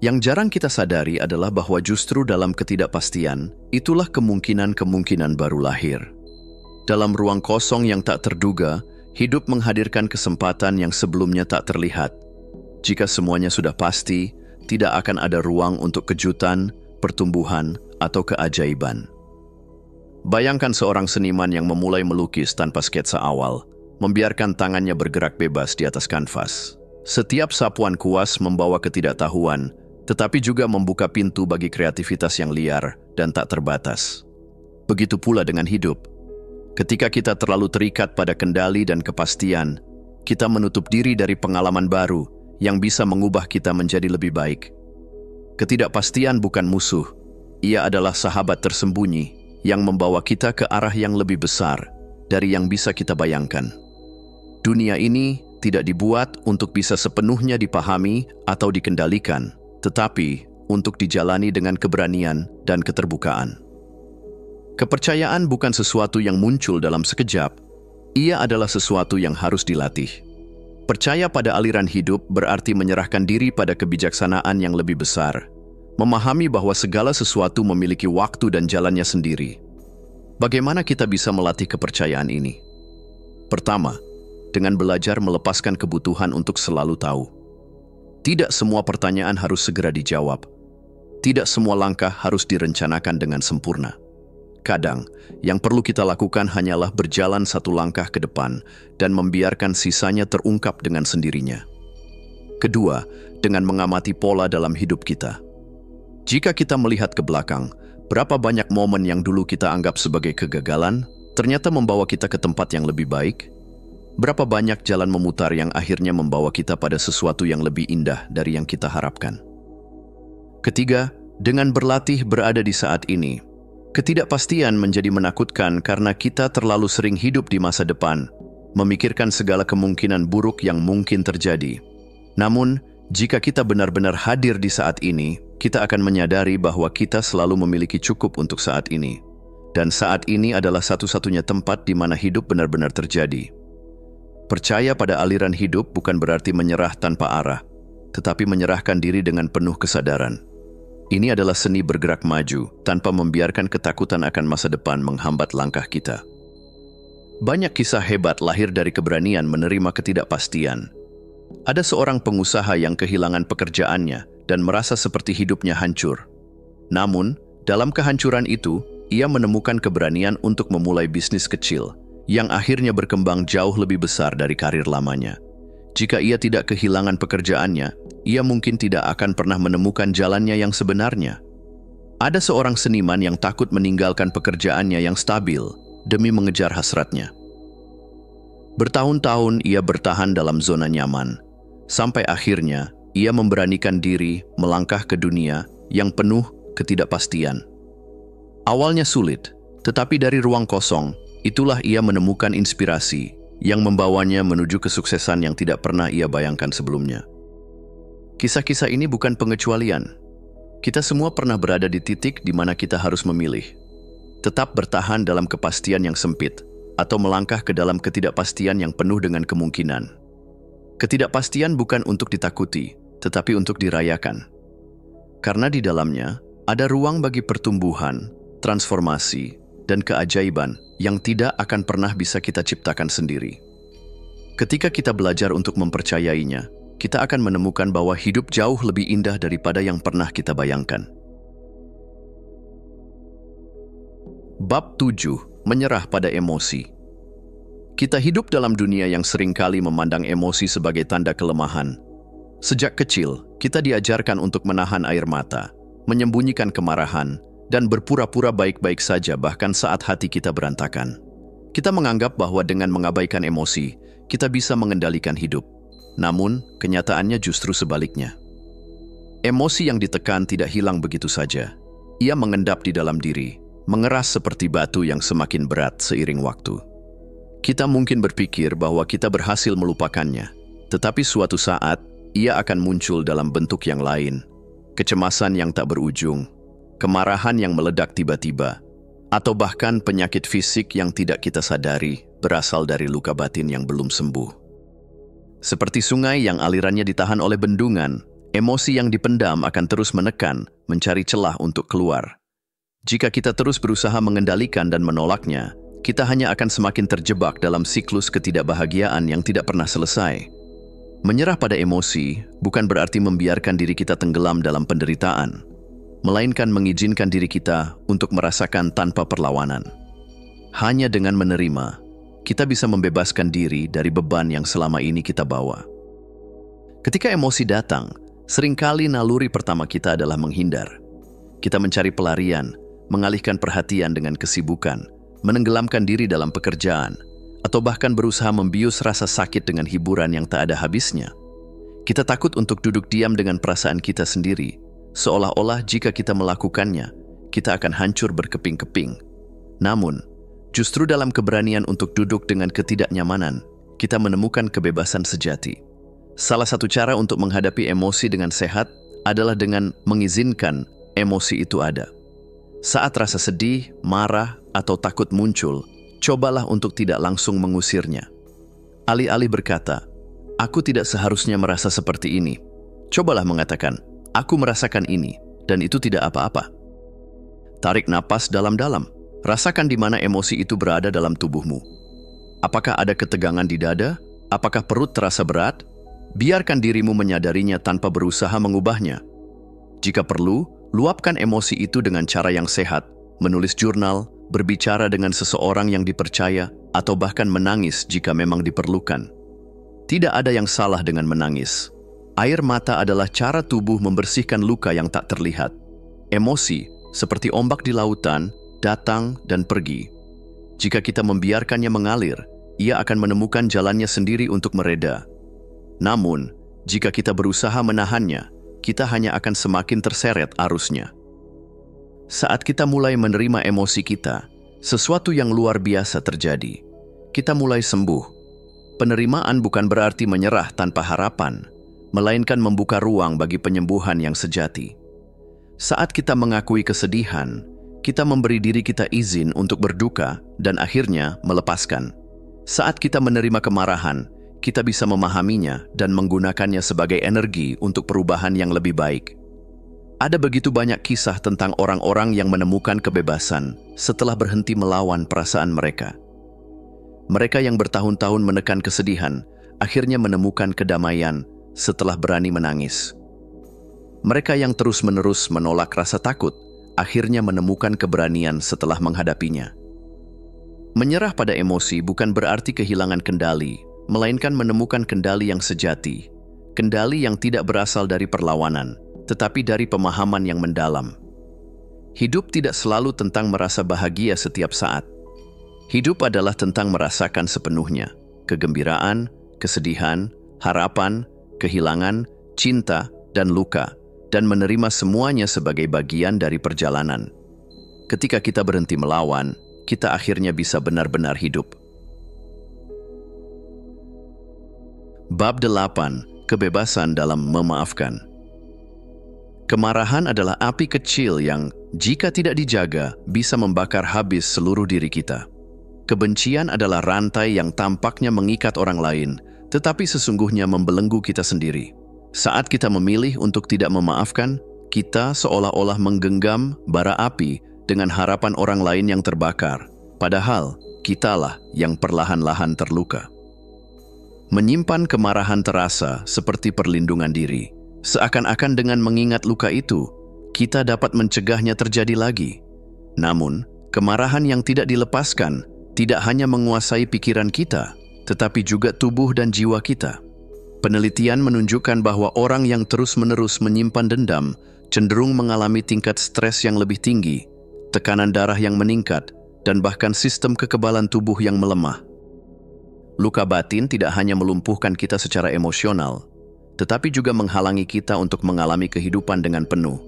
Yang jarang kita sadari adalah bahwa justru dalam ketidakpastian, itulah kemungkinan-kemungkinan baru lahir. Dalam ruang kosong yang tak terduga, hidup menghadirkan kesempatan yang sebelumnya tak terlihat. Jika semuanya sudah pasti, tidak akan ada ruang untuk kejutan, pertumbuhan, atau keajaiban. Bayangkan seorang seniman yang memulai melukis tanpa sketsa awal, membiarkan tangannya bergerak bebas di atas kanvas. Setiap sapuan kuas membawa ketidaktahuan, tetapi juga membuka pintu bagi kreativitas yang liar dan tak terbatas. Begitu pula dengan hidup. Ketika kita terlalu terikat pada kendali dan kepastian, kita menutup diri dari pengalaman baru yang bisa mengubah kita menjadi lebih baik. Ketidakpastian bukan musuh, ia adalah sahabat tersembunyi yang membawa kita ke arah yang lebih besar dari yang bisa kita bayangkan. Dunia ini tidak dibuat untuk bisa sepenuhnya dipahami atau dikendalikan, tetapi untuk dijalani dengan keberanian dan keterbukaan. Kepercayaan bukan sesuatu yang muncul dalam sekejap, ia adalah sesuatu yang harus dilatih. Percaya pada aliran hidup berarti menyerahkan diri pada kebijaksanaan yang lebih besar, memahami bahwa segala sesuatu memiliki waktu dan jalannya sendiri. Bagaimana kita bisa melatih kepercayaan ini? Pertama, dengan belajar melepaskan kebutuhan untuk selalu tahu. Tidak semua pertanyaan harus segera dijawab. Tidak semua langkah harus direncanakan dengan sempurna. Kadang, yang perlu kita lakukan hanyalah berjalan satu langkah ke depan dan membiarkan sisanya terungkap dengan sendirinya. Kedua, dengan mengamati pola dalam hidup kita. Jika kita melihat ke belakang, berapa banyak momen yang dulu kita anggap sebagai kegagalan, ternyata membawa kita ke tempat yang lebih baik? Berapa banyak jalan memutar yang akhirnya membawa kita pada sesuatu yang lebih indah dari yang kita harapkan? Ketiga, dengan berlatih berada di saat ini. Ketidakpastian menjadi menakutkan karena kita terlalu sering hidup di masa depan, memikirkan segala kemungkinan buruk yang mungkin terjadi. Namun, jika kita benar-benar hadir di saat ini, kita akan menyadari bahwa kita selalu memiliki cukup untuk saat ini. Dan saat ini adalah satu-satunya tempat di mana hidup benar-benar terjadi. Percaya pada aliran hidup bukan berarti menyerah tanpa arah, tetapi menyerahkan diri dengan penuh kesadaran. Ini adalah seni bergerak maju tanpa membiarkan ketakutan akan masa depan menghambat langkah kita. Banyak kisah hebat lahir dari keberanian menerima ketidakpastian. Ada seorang pengusaha yang kehilangan pekerjaannya dan merasa seperti hidupnya hancur. Namun, dalam kehancuran itu, ia menemukan keberanian untuk memulai bisnis kecil yang akhirnya berkembang jauh lebih besar dari karir lamanya. Jika ia tidak kehilangan pekerjaannya, ia mungkin tidak akan pernah menemukan jalannya yang sebenarnya. Ada seorang seniman yang takut meninggalkan pekerjaannya yang stabil demi mengejar hasratnya. Bertahun-tahun ia bertahan dalam zona nyaman, sampai akhirnya ia memberanikan diri melangkah ke dunia yang penuh ketidakpastian. Awalnya sulit, tetapi dari ruang kosong, itulah ia menemukan inspirasi yang membawanya menuju kesuksesan yang tidak pernah ia bayangkan sebelumnya. Kisah-kisah ini bukan pengecualian. Kita semua pernah berada di titik di mana kita harus memilih. Tetap bertahan dalam kepastian yang sempit, atau melangkah ke dalam ketidakpastian yang penuh dengan kemungkinan. Ketidakpastian bukan untuk ditakuti, tetapi untuk dirayakan. Karena di dalamnya ada ruang bagi pertumbuhan, transformasi, dan keajaiban yang tidak akan pernah bisa kita ciptakan sendiri. Ketika kita belajar untuk mempercayainya, kita akan menemukan bahwa hidup jauh lebih indah daripada yang pernah kita bayangkan. Bab 7. Menyerah pada emosi. Kita hidup dalam dunia yang seringkali memandang emosi sebagai tanda kelemahan. Sejak kecil, kita diajarkan untuk menahan air mata, menyembunyikan kemarahan, dan berpura-pura baik-baik saja bahkan saat hati kita berantakan. Kita menganggap bahwa dengan mengabaikan emosi, kita bisa mengendalikan hidup. Namun, kenyataannya justru sebaliknya. Emosi yang ditekan tidak hilang begitu saja. Ia mengendap di dalam diri, mengeras seperti batu yang semakin berat seiring waktu. Kita mungkin berpikir bahwa kita berhasil melupakannya, tetapi suatu saat ia akan muncul dalam bentuk yang lain. Kecemasan yang tak berujung, kemarahan yang meledak tiba-tiba, atau bahkan penyakit fisik yang tidak kita sadari berasal dari luka batin yang belum sembuh. Seperti sungai yang alirannya ditahan oleh bendungan, emosi yang dipendam akan terus menekan, mencari celah untuk keluar. Jika kita terus berusaha mengendalikan dan menolaknya, kita hanya akan semakin terjebak dalam siklus ketidakbahagiaan yang tidak pernah selesai. Menyerah pada emosi bukan berarti membiarkan diri kita tenggelam dalam penderitaan, melainkan mengizinkan diri kita untuk merasakan tanpa perlawanan. Hanya dengan menerima, kita bisa membebaskan diri dari beban yang selama ini kita bawa. Ketika emosi datang, seringkali naluri pertama kita adalah menghindar. Kita mencari pelarian, mengalihkan perhatian dengan kesibukan, menenggelamkan diri dalam pekerjaan, atau bahkan berusaha membius rasa sakit dengan hiburan yang tak ada habisnya. Kita takut untuk duduk diam dengan perasaan kita sendiri, seolah-olah jika kita melakukannya, kita akan hancur berkeping-keping. Namun, justru dalam keberanian untuk duduk dengan ketidaknyamanan, kita menemukan kebebasan sejati. Salah satu cara untuk menghadapi emosi dengan sehat adalah dengan mengizinkan emosi itu ada. Saat rasa sedih, marah, atau takut muncul, cobalah untuk tidak langsung mengusirnya. Alih-alih berkata, "Aku tidak seharusnya merasa seperti ini." Cobalah mengatakan, "Aku merasakan ini, dan itu tidak apa-apa." Tarik napas dalam-dalam. Rasakan di mana emosi itu berada dalam tubuhmu. Apakah ada ketegangan di dada? Apakah perut terasa berat? Biarkan dirimu menyadarinya tanpa berusaha mengubahnya. Jika perlu, luapkan emosi itu dengan cara yang sehat, menulis jurnal, berbicara dengan seseorang yang dipercaya, atau bahkan menangis jika memang diperlukan. Tidak ada yang salah dengan menangis. Air mata adalah cara tubuh membersihkan luka yang tak terlihat. Emosi, seperti ombak di lautan, datang dan pergi. Jika kita membiarkannya mengalir, ia akan menemukan jalannya sendiri untuk mereda. Namun, jika kita berusaha menahannya, kita hanya akan semakin terseret arusnya. Saat kita mulai menerima emosi kita, sesuatu yang luar biasa terjadi. Kita mulai sembuh. Penerimaan bukan berarti menyerah tanpa harapan, melainkan membuka ruang bagi penyembuhan yang sejati. Saat kita mengakui kesedihan, kita memberi diri kita izin untuk berduka dan akhirnya melepaskan. Saat kita menerima kemarahan, kita bisa memahaminya dan menggunakannya sebagai energi untuk perubahan yang lebih baik. Ada begitu banyak kisah tentang orang-orang yang menemukan kebebasan setelah berhenti melawan perasaan mereka. Mereka yang bertahun-tahun menekan kesedihan, akhirnya menemukan kedamaian setelah berani menangis. Mereka yang terus-menerus menolak rasa takut, akhirnya menemukan keberanian setelah menghadapinya. Menyerah pada emosi bukan berarti kehilangan kendali, melainkan menemukan kendali yang sejati. Kendali yang tidak berasal dari perlawanan, tetapi dari pemahaman yang mendalam. Hidup tidak selalu tentang merasa bahagia setiap saat. Hidup adalah tentang merasakan sepenuhnya, kegembiraan, kesedihan, harapan, kehilangan, cinta, dan luka, dan menerima semuanya sebagai bagian dari perjalanan. Ketika kita berhenti melawan, kita akhirnya bisa benar-benar hidup. Bab 8. Kebebasan dalam memaafkan. Kemarahan adalah api kecil yang, jika tidak dijaga, bisa membakar habis seluruh diri kita. Kebencian adalah rantai yang tampaknya mengikat orang lain, tetapi sesungguhnya membelenggu kita sendiri. Saat kita memilih untuk tidak memaafkan, kita seolah-olah menggenggam bara api dengan harapan orang lain yang terbakar, padahal kitalah yang perlahan-lahan terluka. Menyimpan kemarahan terasa seperti perlindungan diri. Seakan-akan dengan mengingat luka itu, kita dapat mencegahnya terjadi lagi. Namun, kemarahan yang tidak dilepaskan tidak hanya menguasai pikiran kita, tetapi juga tubuh dan jiwa kita. Penelitian menunjukkan bahwa orang yang terus-menerus menyimpan dendam cenderung mengalami tingkat stres yang lebih tinggi, tekanan darah yang meningkat, dan bahkan sistem kekebalan tubuh yang melemah. Luka batin tidak hanya melumpuhkan kita secara emosional, tetapi juga menghalangi kita untuk mengalami kehidupan dengan penuh.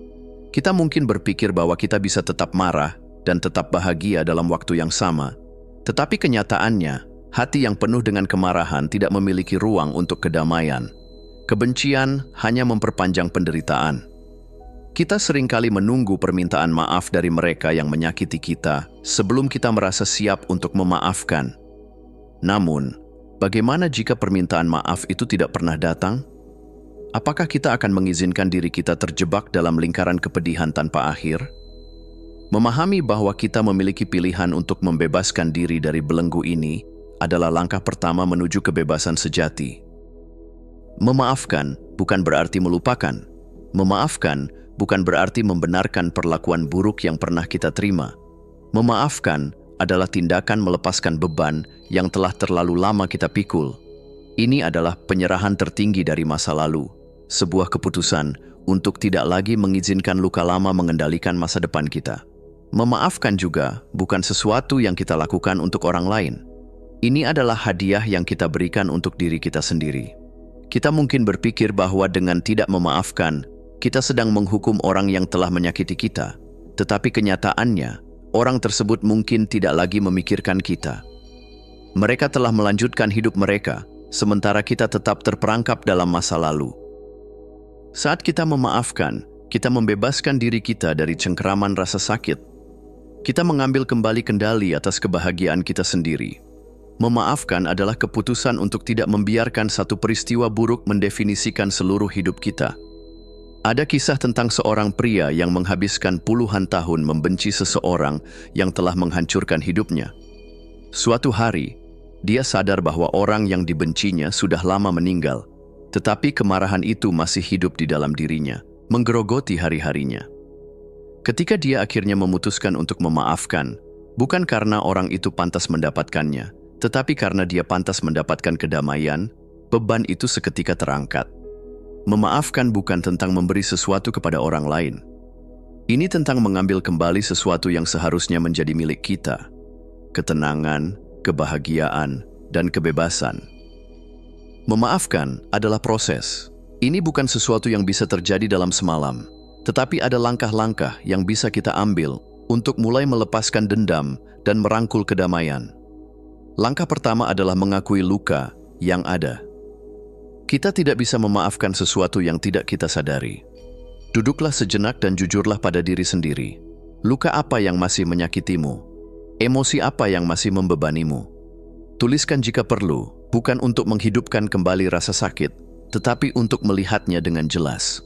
Kita mungkin berpikir bahwa kita bisa tetap marah dan tetap bahagia dalam waktu yang sama, tetapi kenyataannya, hati yang penuh dengan kemarahan tidak memiliki ruang untuk kedamaian. Kebencian hanya memperpanjang penderitaan. Kita seringkali menunggu permintaan maaf dari mereka yang menyakiti kita sebelum kita merasa siap untuk memaafkan. Namun, bagaimana jika permintaan maaf itu tidak pernah datang? Apakah kita akan mengizinkan diri kita terjebak dalam lingkaran kepedihan tanpa akhir? Memahami bahwa kita memiliki pilihan untuk membebaskan diri dari belenggu ini adalah langkah pertama menuju kebebasan sejati. Memaafkan bukan berarti melupakan. Memaafkan bukan berarti membenarkan perlakuan buruk yang pernah kita terima. Memaafkan adalah tindakan melepaskan beban yang telah terlalu lama kita pikul. Ini adalah penyerahan tertinggi dari masa lalu, sebuah keputusan untuk tidak lagi mengizinkan luka lama mengendalikan masa depan kita. Memaafkan juga bukan sesuatu yang kita lakukan untuk orang lain. Ini adalah hadiah yang kita berikan untuk diri kita sendiri. Kita mungkin berpikir bahwa dengan tidak memaafkan, kita sedang menghukum orang yang telah menyakiti kita. Tetapi kenyataannya, orang tersebut mungkin tidak lagi memikirkan kita. Mereka telah melanjutkan hidup mereka, sementara kita tetap terperangkap dalam masa lalu. Saat kita memaafkan, kita membebaskan diri kita dari cengkeraman rasa sakit. Kita mengambil kembali kendali atas kebahagiaan kita sendiri. Memaafkan adalah keputusan untuk tidak membiarkan satu peristiwa buruk mendefinisikan seluruh hidup kita. Ada kisah tentang seorang pria yang menghabiskan puluhan tahun membenci seseorang yang telah menghancurkan hidupnya. Suatu hari, dia sadar bahwa orang yang dibencinya sudah lama meninggal, tetapi kemarahan itu masih hidup di dalam dirinya, menggerogoti hari-harinya. Ketika dia akhirnya memutuskan untuk memaafkan, bukan karena orang itu pantas mendapatkannya, tetapi karena dia pantas mendapatkan kedamaian, beban itu seketika terangkat. Memaafkan bukan tentang memberi sesuatu kepada orang lain. Ini tentang mengambil kembali sesuatu yang seharusnya menjadi milik kita. Ketenangan, kebahagiaan, dan kebebasan. Memaafkan adalah proses. Ini bukan sesuatu yang bisa terjadi dalam semalam, tetapi ada langkah-langkah yang bisa kita ambil untuk mulai melepaskan dendam dan merangkul kedamaian. Langkah pertama adalah mengakui luka yang ada. Kita tidak bisa memaafkan sesuatu yang tidak kita sadari. Duduklah sejenak dan jujurlah pada diri sendiri. Luka apa yang masih menyakitimu? Emosi apa yang masih membebanimu? Tuliskan jika perlu, bukan untuk menghidupkan kembali rasa sakit, tetapi untuk melihatnya dengan jelas.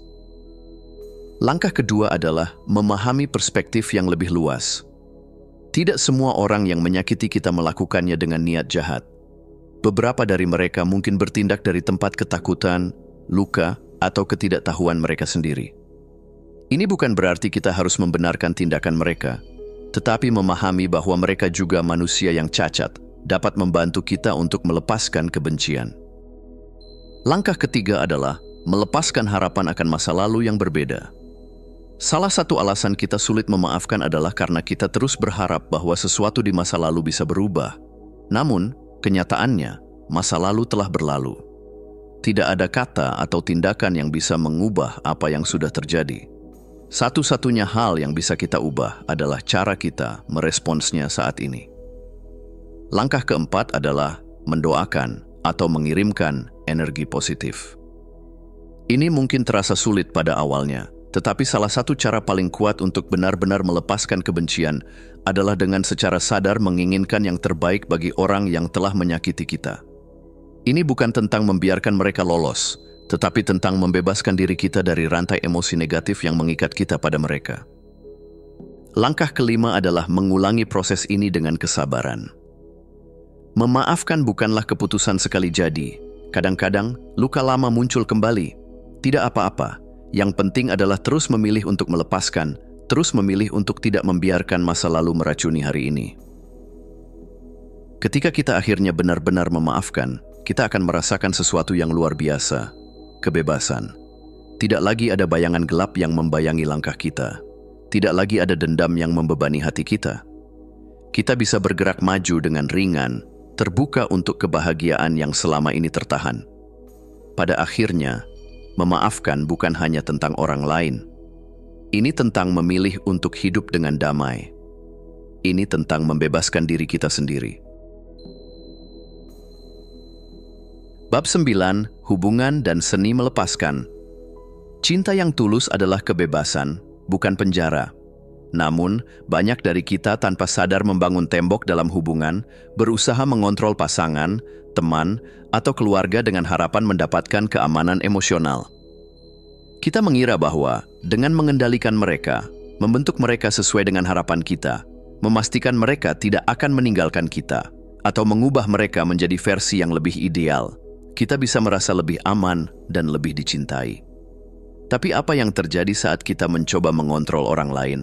Langkah kedua adalah memahami perspektif yang lebih luas. Tidak semua orang yang menyakiti kita melakukannya dengan niat jahat. Beberapa dari mereka mungkin bertindak dari tempat ketakutan, luka, atau ketidaktahuan mereka sendiri. Ini bukan berarti kita harus membenarkan tindakan mereka, tetapi memahami bahwa mereka juga manusia yang cacat, dapat membantu kita untuk melepaskan kebencian. Langkah ketiga adalah melepaskan harapan akan masa lalu yang berbeda. Salah satu alasan kita sulit memaafkan adalah karena kita terus berharap bahwa sesuatu di masa lalu bisa berubah. Namun, kenyataannya, masa lalu telah berlalu. Tidak ada kata atau tindakan yang bisa mengubah apa yang sudah terjadi. Satu-satunya hal yang bisa kita ubah adalah cara kita meresponsnya saat ini. Langkah keempat adalah mendoakan atau mengirimkan energi positif. Ini mungkin terasa sulit pada awalnya, tetapi salah satu cara paling kuat untuk benar-benar melepaskan kebencian adalah dengan secara sadar menginginkan yang terbaik bagi orang yang telah menyakiti kita. Ini bukan tentang membiarkan mereka lolos, tetapi tentang membebaskan diri kita dari rantai emosi negatif yang mengikat kita pada mereka. Langkah kelima adalah mengulangi proses ini dengan kesabaran. Memaafkan bukanlah keputusan sekali jadi. Kadang-kadang, luka lama muncul kembali. Tidak apa-apa. Yang penting adalah terus memilih untuk melepaskan, terus memilih untuk tidak membiarkan masa lalu meracuni hari ini. Ketika kita akhirnya benar-benar memaafkan, kita akan merasakan sesuatu yang luar biasa. Kebebasan. Tidak lagi ada bayangan gelap yang membayangi langkah kita. Tidak lagi ada dendam yang membebani hati kita. Kita bisa bergerak maju dengan ringan, terbuka untuk kebahagiaan yang selama ini tertahan. Pada akhirnya, memaafkan bukan hanya tentang orang lain. Ini tentang memilih untuk hidup dengan damai. Ini tentang membebaskan diri kita sendiri. Bab 9, Hubungan dan Seni Melepaskan. Cinta yang tulus adalah kebebasan, bukan penjara. Namun, banyak dari kita tanpa sadar membangun tembok dalam hubungan, berusaha mengontrol pasangan, teman, atau keluarga dengan harapan mendapatkan keamanan emosional. Kita mengira bahwa dengan mengendalikan mereka, membentuk mereka sesuai dengan harapan kita, memastikan mereka tidak akan meninggalkan kita, atau mengubah mereka menjadi versi yang lebih ideal, kita bisa merasa lebih aman dan lebih dicintai. Tapi apa yang terjadi saat kita mencoba mengontrol orang lain?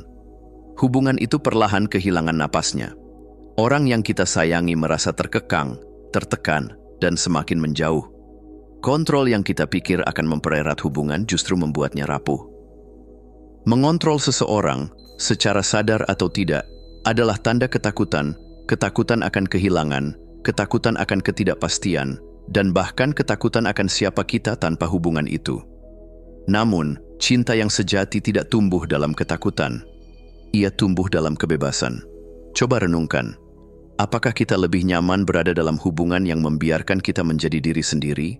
Hubungan itu perlahan kehilangan napasnya. Orang yang kita sayangi merasa terkekang, tertekan, dan semakin menjauh. Kontrol yang kita pikir akan mempererat hubungan justru membuatnya rapuh. Mengontrol seseorang, secara sadar atau tidak, adalah tanda ketakutan, ketakutan akan kehilangan, ketakutan akan ketidakpastian, dan bahkan ketakutan akan siapa kita tanpa hubungan itu. Namun, cinta yang sejati tidak tumbuh dalam ketakutan. Ia tumbuh dalam kebebasan. Coba renungkan, apakah kita lebih nyaman berada dalam hubungan yang membiarkan kita menjadi diri sendiri,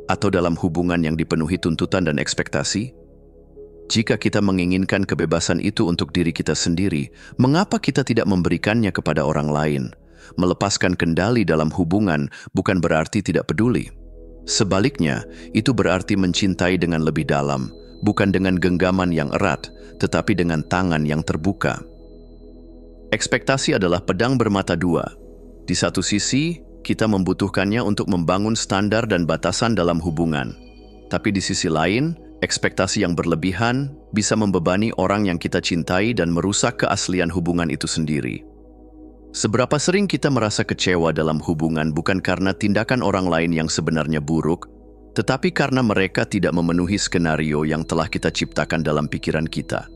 atau dalam hubungan yang dipenuhi tuntutan dan ekspektasi? Jika kita menginginkan kebebasan itu untuk diri kita sendiri, mengapa kita tidak memberikannya kepada orang lain? Melepaskan kendali dalam hubungan bukan berarti tidak peduli. Sebaliknya, itu berarti mencintai dengan lebih dalam, bukan dengan genggaman yang erat, tetapi dengan tangan yang terbuka. Ekspektasi adalah pedang bermata dua. Di satu sisi, kita membutuhkannya untuk membangun standar dan batasan dalam hubungan. Tapi di sisi lain, ekspektasi yang berlebihan bisa membebani orang yang kita cintai dan merusak keaslian hubungan itu sendiri. Seberapa sering kita merasa kecewa dalam hubungan bukan karena tindakan orang lain yang sebenarnya buruk, tetapi karena mereka tidak memenuhi skenario yang telah kita ciptakan dalam pikiran kita.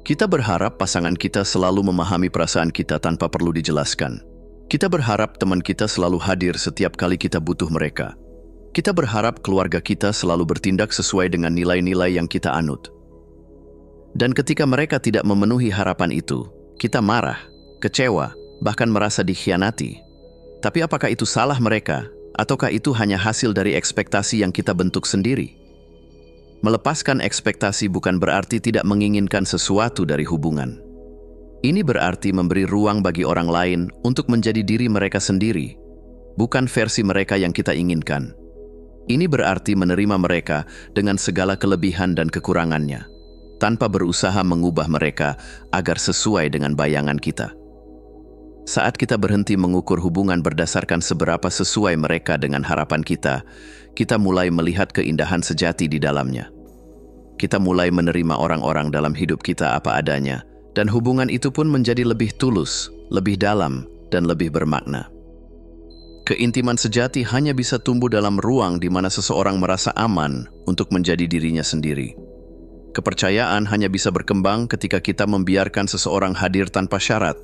Kita berharap pasangan kita selalu memahami perasaan kita tanpa perlu dijelaskan. Kita berharap teman kita selalu hadir setiap kali kita butuh mereka. Kita berharap keluarga kita selalu bertindak sesuai dengan nilai-nilai yang kita anut. Dan ketika mereka tidak memenuhi harapan itu, kita marah, kecewa, bahkan merasa dikhianati. Tapi apakah itu salah mereka? Ataukah itu hanya hasil dari ekspektasi yang kita bentuk sendiri? Melepaskan ekspektasi bukan berarti tidak menginginkan sesuatu dari hubungan. Ini berarti memberi ruang bagi orang lain untuk menjadi diri mereka sendiri, bukan versi mereka yang kita inginkan. Ini berarti menerima mereka dengan segala kelebihan dan kekurangannya, tanpa berusaha mengubah mereka agar sesuai dengan bayangan kita. Saat kita berhenti mengukur hubungan berdasarkan seberapa sesuai mereka dengan harapan kita mulai melihat keindahan sejati di dalamnya. Kita mulai menerima orang-orang dalam hidup kita apa adanya, dan hubungan itu pun menjadi lebih tulus, lebih dalam, dan lebih bermakna. Keintiman sejati hanya bisa tumbuh dalam ruang di mana seseorang merasa aman untuk menjadi dirinya sendiri. Kepercayaan hanya bisa berkembang ketika kita membiarkan seseorang hadir tanpa syarat,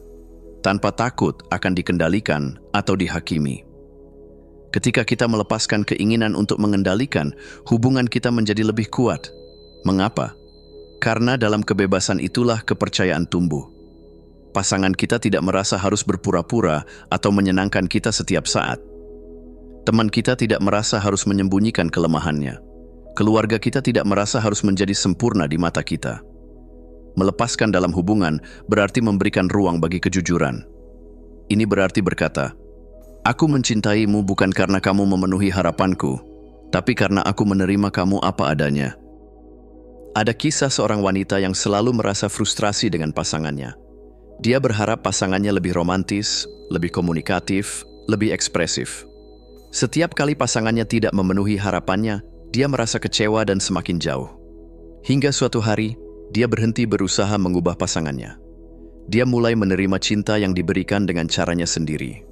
tanpa takut akan dikendalikan atau dihakimi. Ketika kita melepaskan keinginan untuk mengendalikan, hubungan kita menjadi lebih kuat. Mengapa? Karena dalam kebebasan itulah kepercayaan tumbuh. Pasangan kita tidak merasa harus berpura-pura atau menyenangkan kita setiap saat. Teman kita tidak merasa harus menyembunyikan kelemahannya. Keluarga kita tidak merasa harus menjadi sempurna di mata kita. Melepaskan dalam hubungan berarti memberikan ruang bagi kejujuran. Ini berarti berkata, "Aku mencintaimu bukan karena kamu memenuhi harapanku, tapi karena aku menerima kamu apa adanya." Ada kisah seorang wanita yang selalu merasa frustrasi dengan pasangannya. Dia berharap pasangannya lebih romantis, lebih komunikatif, lebih ekspresif. Setiap kali pasangannya tidak memenuhi harapannya, dia merasa kecewa dan semakin jauh. Hingga suatu hari, dia berhenti berusaha mengubah pasangannya. Dia mulai menerima cinta yang diberikan dengan caranya sendiri.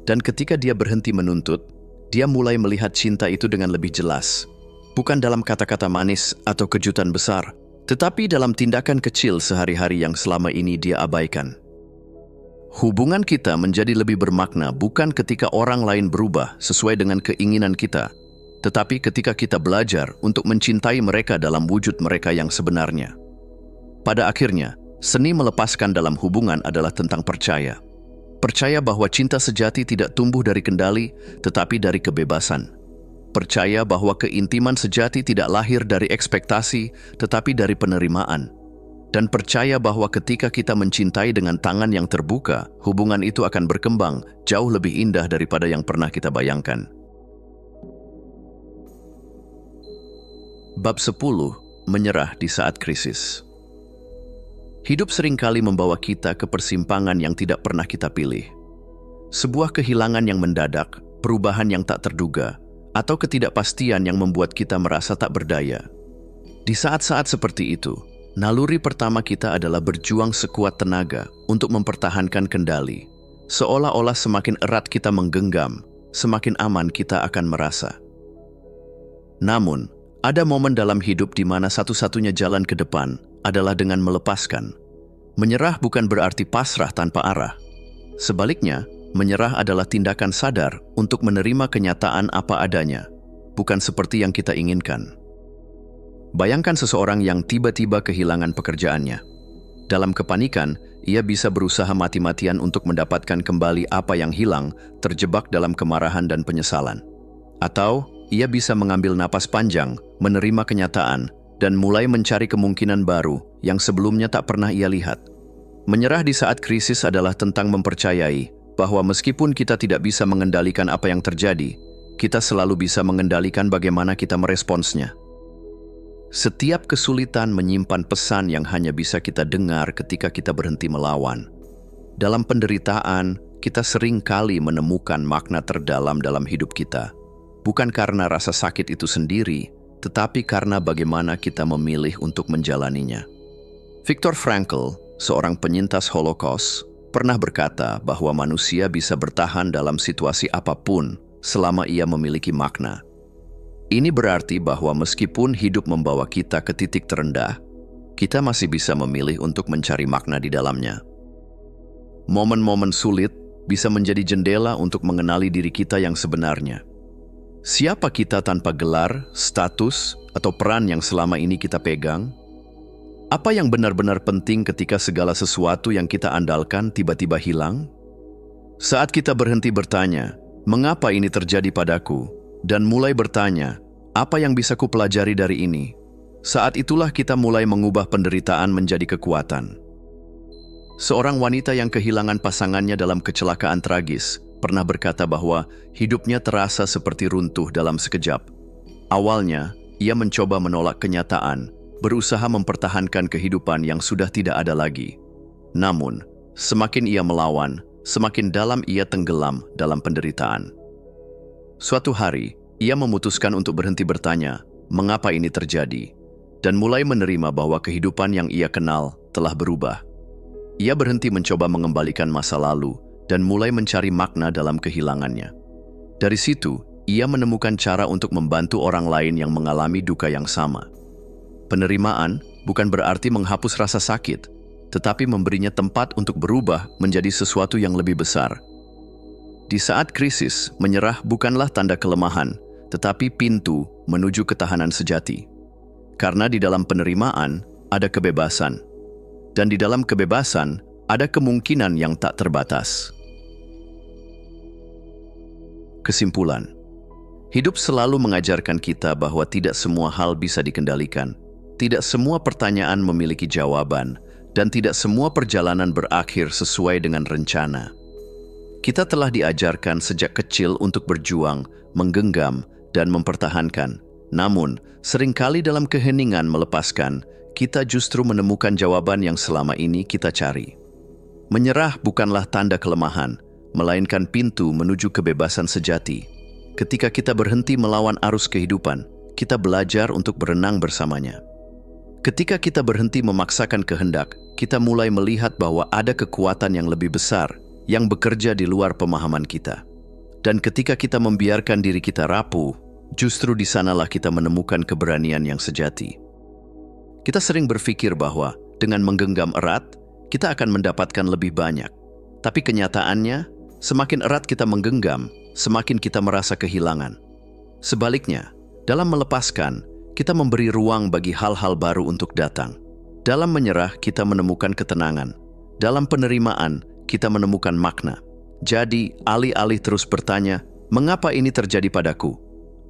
Dan ketika dia berhenti menuntut, dia mulai melihat cinta itu dengan lebih jelas. Bukan dalam kata-kata manis atau kejutan besar, tetapi dalam tindakan kecil sehari-hari yang selama ini dia abaikan. Hubungan kita menjadi lebih bermakna bukan ketika orang lain berubah sesuai dengan keinginan kita, tetapi ketika kita belajar untuk mencintai mereka dalam wujud mereka yang sebenarnya. Pada akhirnya, seni melepaskan dalam hubungan adalah tentang percaya. Percaya bahwa cinta sejati tidak tumbuh dari kendali, tetapi dari kebebasan. Percaya bahwa keintiman sejati tidak lahir dari ekspektasi, tetapi dari penerimaan. Dan percaya bahwa ketika kita mencintai dengan tangan yang terbuka, hubungan itu akan berkembang jauh lebih indah daripada yang pernah kita bayangkan. Bab 10. Menyerah di saat krisis. Hidup seringkali membawa kita ke persimpangan yang tidak pernah kita pilih. Sebuah kehilangan yang mendadak, perubahan yang tak terduga, atau ketidakpastian yang membuat kita merasa tak berdaya. Di saat-saat seperti itu, naluri pertama kita adalah berjuang sekuat tenaga untuk mempertahankan kendali. Seolah-olah semakin erat kita menggenggam, semakin aman kita akan merasa. Namun, ada momen dalam hidup di mana satu-satunya jalan ke depan adalah dengan melepaskan. Menyerah bukan berarti pasrah tanpa arah. Sebaliknya, menyerah adalah tindakan sadar untuk menerima kenyataan apa adanya, bukan seperti yang kita inginkan. Bayangkan seseorang yang tiba-tiba kehilangan pekerjaannya. Dalam kepanikan, ia bisa berusaha mati-matian untuk mendapatkan kembali apa yang hilang, terjebak dalam kemarahan dan penyesalan. Atau, ia bisa mengambil napas panjang, menerima kenyataan, dan mulai mencari kemungkinan baru yang sebelumnya tak pernah ia lihat. Menyerah di saat krisis adalah tentang mempercayai bahwa meskipun kita tidak bisa mengendalikan apa yang terjadi, kita selalu bisa mengendalikan bagaimana kita meresponsnya. Setiap kesulitan menyimpan pesan yang hanya bisa kita dengar ketika kita berhenti melawan. Dalam penderitaan, kita sering kali menemukan makna terdalam dalam hidup kita. Bukan karena rasa sakit itu sendiri, tetapi karena bagaimana kita memilih untuk menjalaninya. Viktor Frankl, seorang penyintas Holocaust, pernah berkata bahwa manusia bisa bertahan dalam situasi apapun selama ia memiliki makna. Ini berarti bahwa meskipun hidup membawa kita ke titik terendah, kita masih bisa memilih untuk mencari makna di dalamnya. Momen-momen sulit bisa menjadi jendela untuk mengenali diri kita yang sebenarnya. Siapa kita tanpa gelar, status, atau peran yang selama ini kita pegang? Apa yang benar-benar penting ketika segala sesuatu yang kita andalkan tiba-tiba hilang? Saat kita berhenti bertanya, mengapa ini terjadi padaku? Dan mulai bertanya, apa yang bisa kupelajari dari ini? Saat itulah kita mulai mengubah penderitaan menjadi kekuatan. Seorang wanita yang kehilangan pasangannya dalam kecelakaan tragis pernah berkata bahwa hidupnya terasa seperti runtuh dalam sekejap. Awalnya, ia mencoba menolak kenyataan, berusaha mempertahankan kehidupan yang sudah tidak ada lagi. Namun, semakin ia melawan, semakin dalam ia tenggelam dalam penderitaan. Suatu hari, ia memutuskan untuk berhenti bertanya, mengapa ini terjadi? Dan mulai menerima bahwa kehidupan yang ia kenal telah berubah. Ia berhenti mencoba mengembalikan masa lalu dan mulai mencari makna dalam kehilangannya. Dari situ, ia menemukan cara untuk membantu orang lain yang mengalami duka yang sama. Penerimaan bukan berarti menghapus rasa sakit, tetapi memberinya tempat untuk berubah menjadi sesuatu yang lebih besar. Di saat krisis, menyerah bukanlah tanda kelemahan, tetapi pintu menuju ketahanan sejati. Karena di dalam penerimaan ada kebebasan, dan di dalam kebebasan ada kemungkinan yang tak terbatas. Kesimpulan, hidup selalu mengajarkan kita bahwa tidak semua hal bisa dikendalikan, tidak semua pertanyaan memiliki jawaban, dan tidak semua perjalanan berakhir sesuai dengan rencana. Kita telah diajarkan sejak kecil untuk berjuang, menggenggam, dan mempertahankan. Namun, seringkali dalam keheningan melepaskan, kita justru menemukan jawaban yang selama ini kita cari. Menyerah bukanlah tanda kelemahan, melainkan pintu menuju kebebasan sejati. Ketika kita berhenti melawan arus kehidupan, kita belajar untuk berenang bersamanya. Ketika kita berhenti memaksakan kehendak, kita mulai melihat bahwa ada kekuatan yang lebih besar yang bekerja di luar pemahaman kita. Dan ketika kita membiarkan diri kita rapuh, justru di sanalah kita menemukan keberanian yang sejati. Kita sering berpikir bahwa dengan menggenggam erat, kita akan mendapatkan lebih banyak. Tapi kenyataannya, semakin erat kita menggenggam, semakin kita merasa kehilangan. Sebaliknya, dalam melepaskan, kita memberi ruang bagi hal-hal baru untuk datang. Dalam menyerah, kita menemukan ketenangan. Dalam penerimaan, kita menemukan makna. Jadi, alih-alih terus bertanya, mengapa ini terjadi padaku?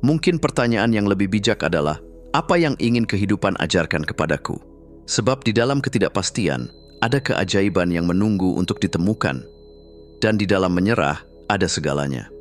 Mungkin pertanyaan yang lebih bijak adalah, apa yang ingin kehidupan ajarkan kepadaku? Sebab di dalam ketidakpastian, ada keajaiban yang menunggu untuk ditemukan. Dan di dalam menyerah, ada segalanya.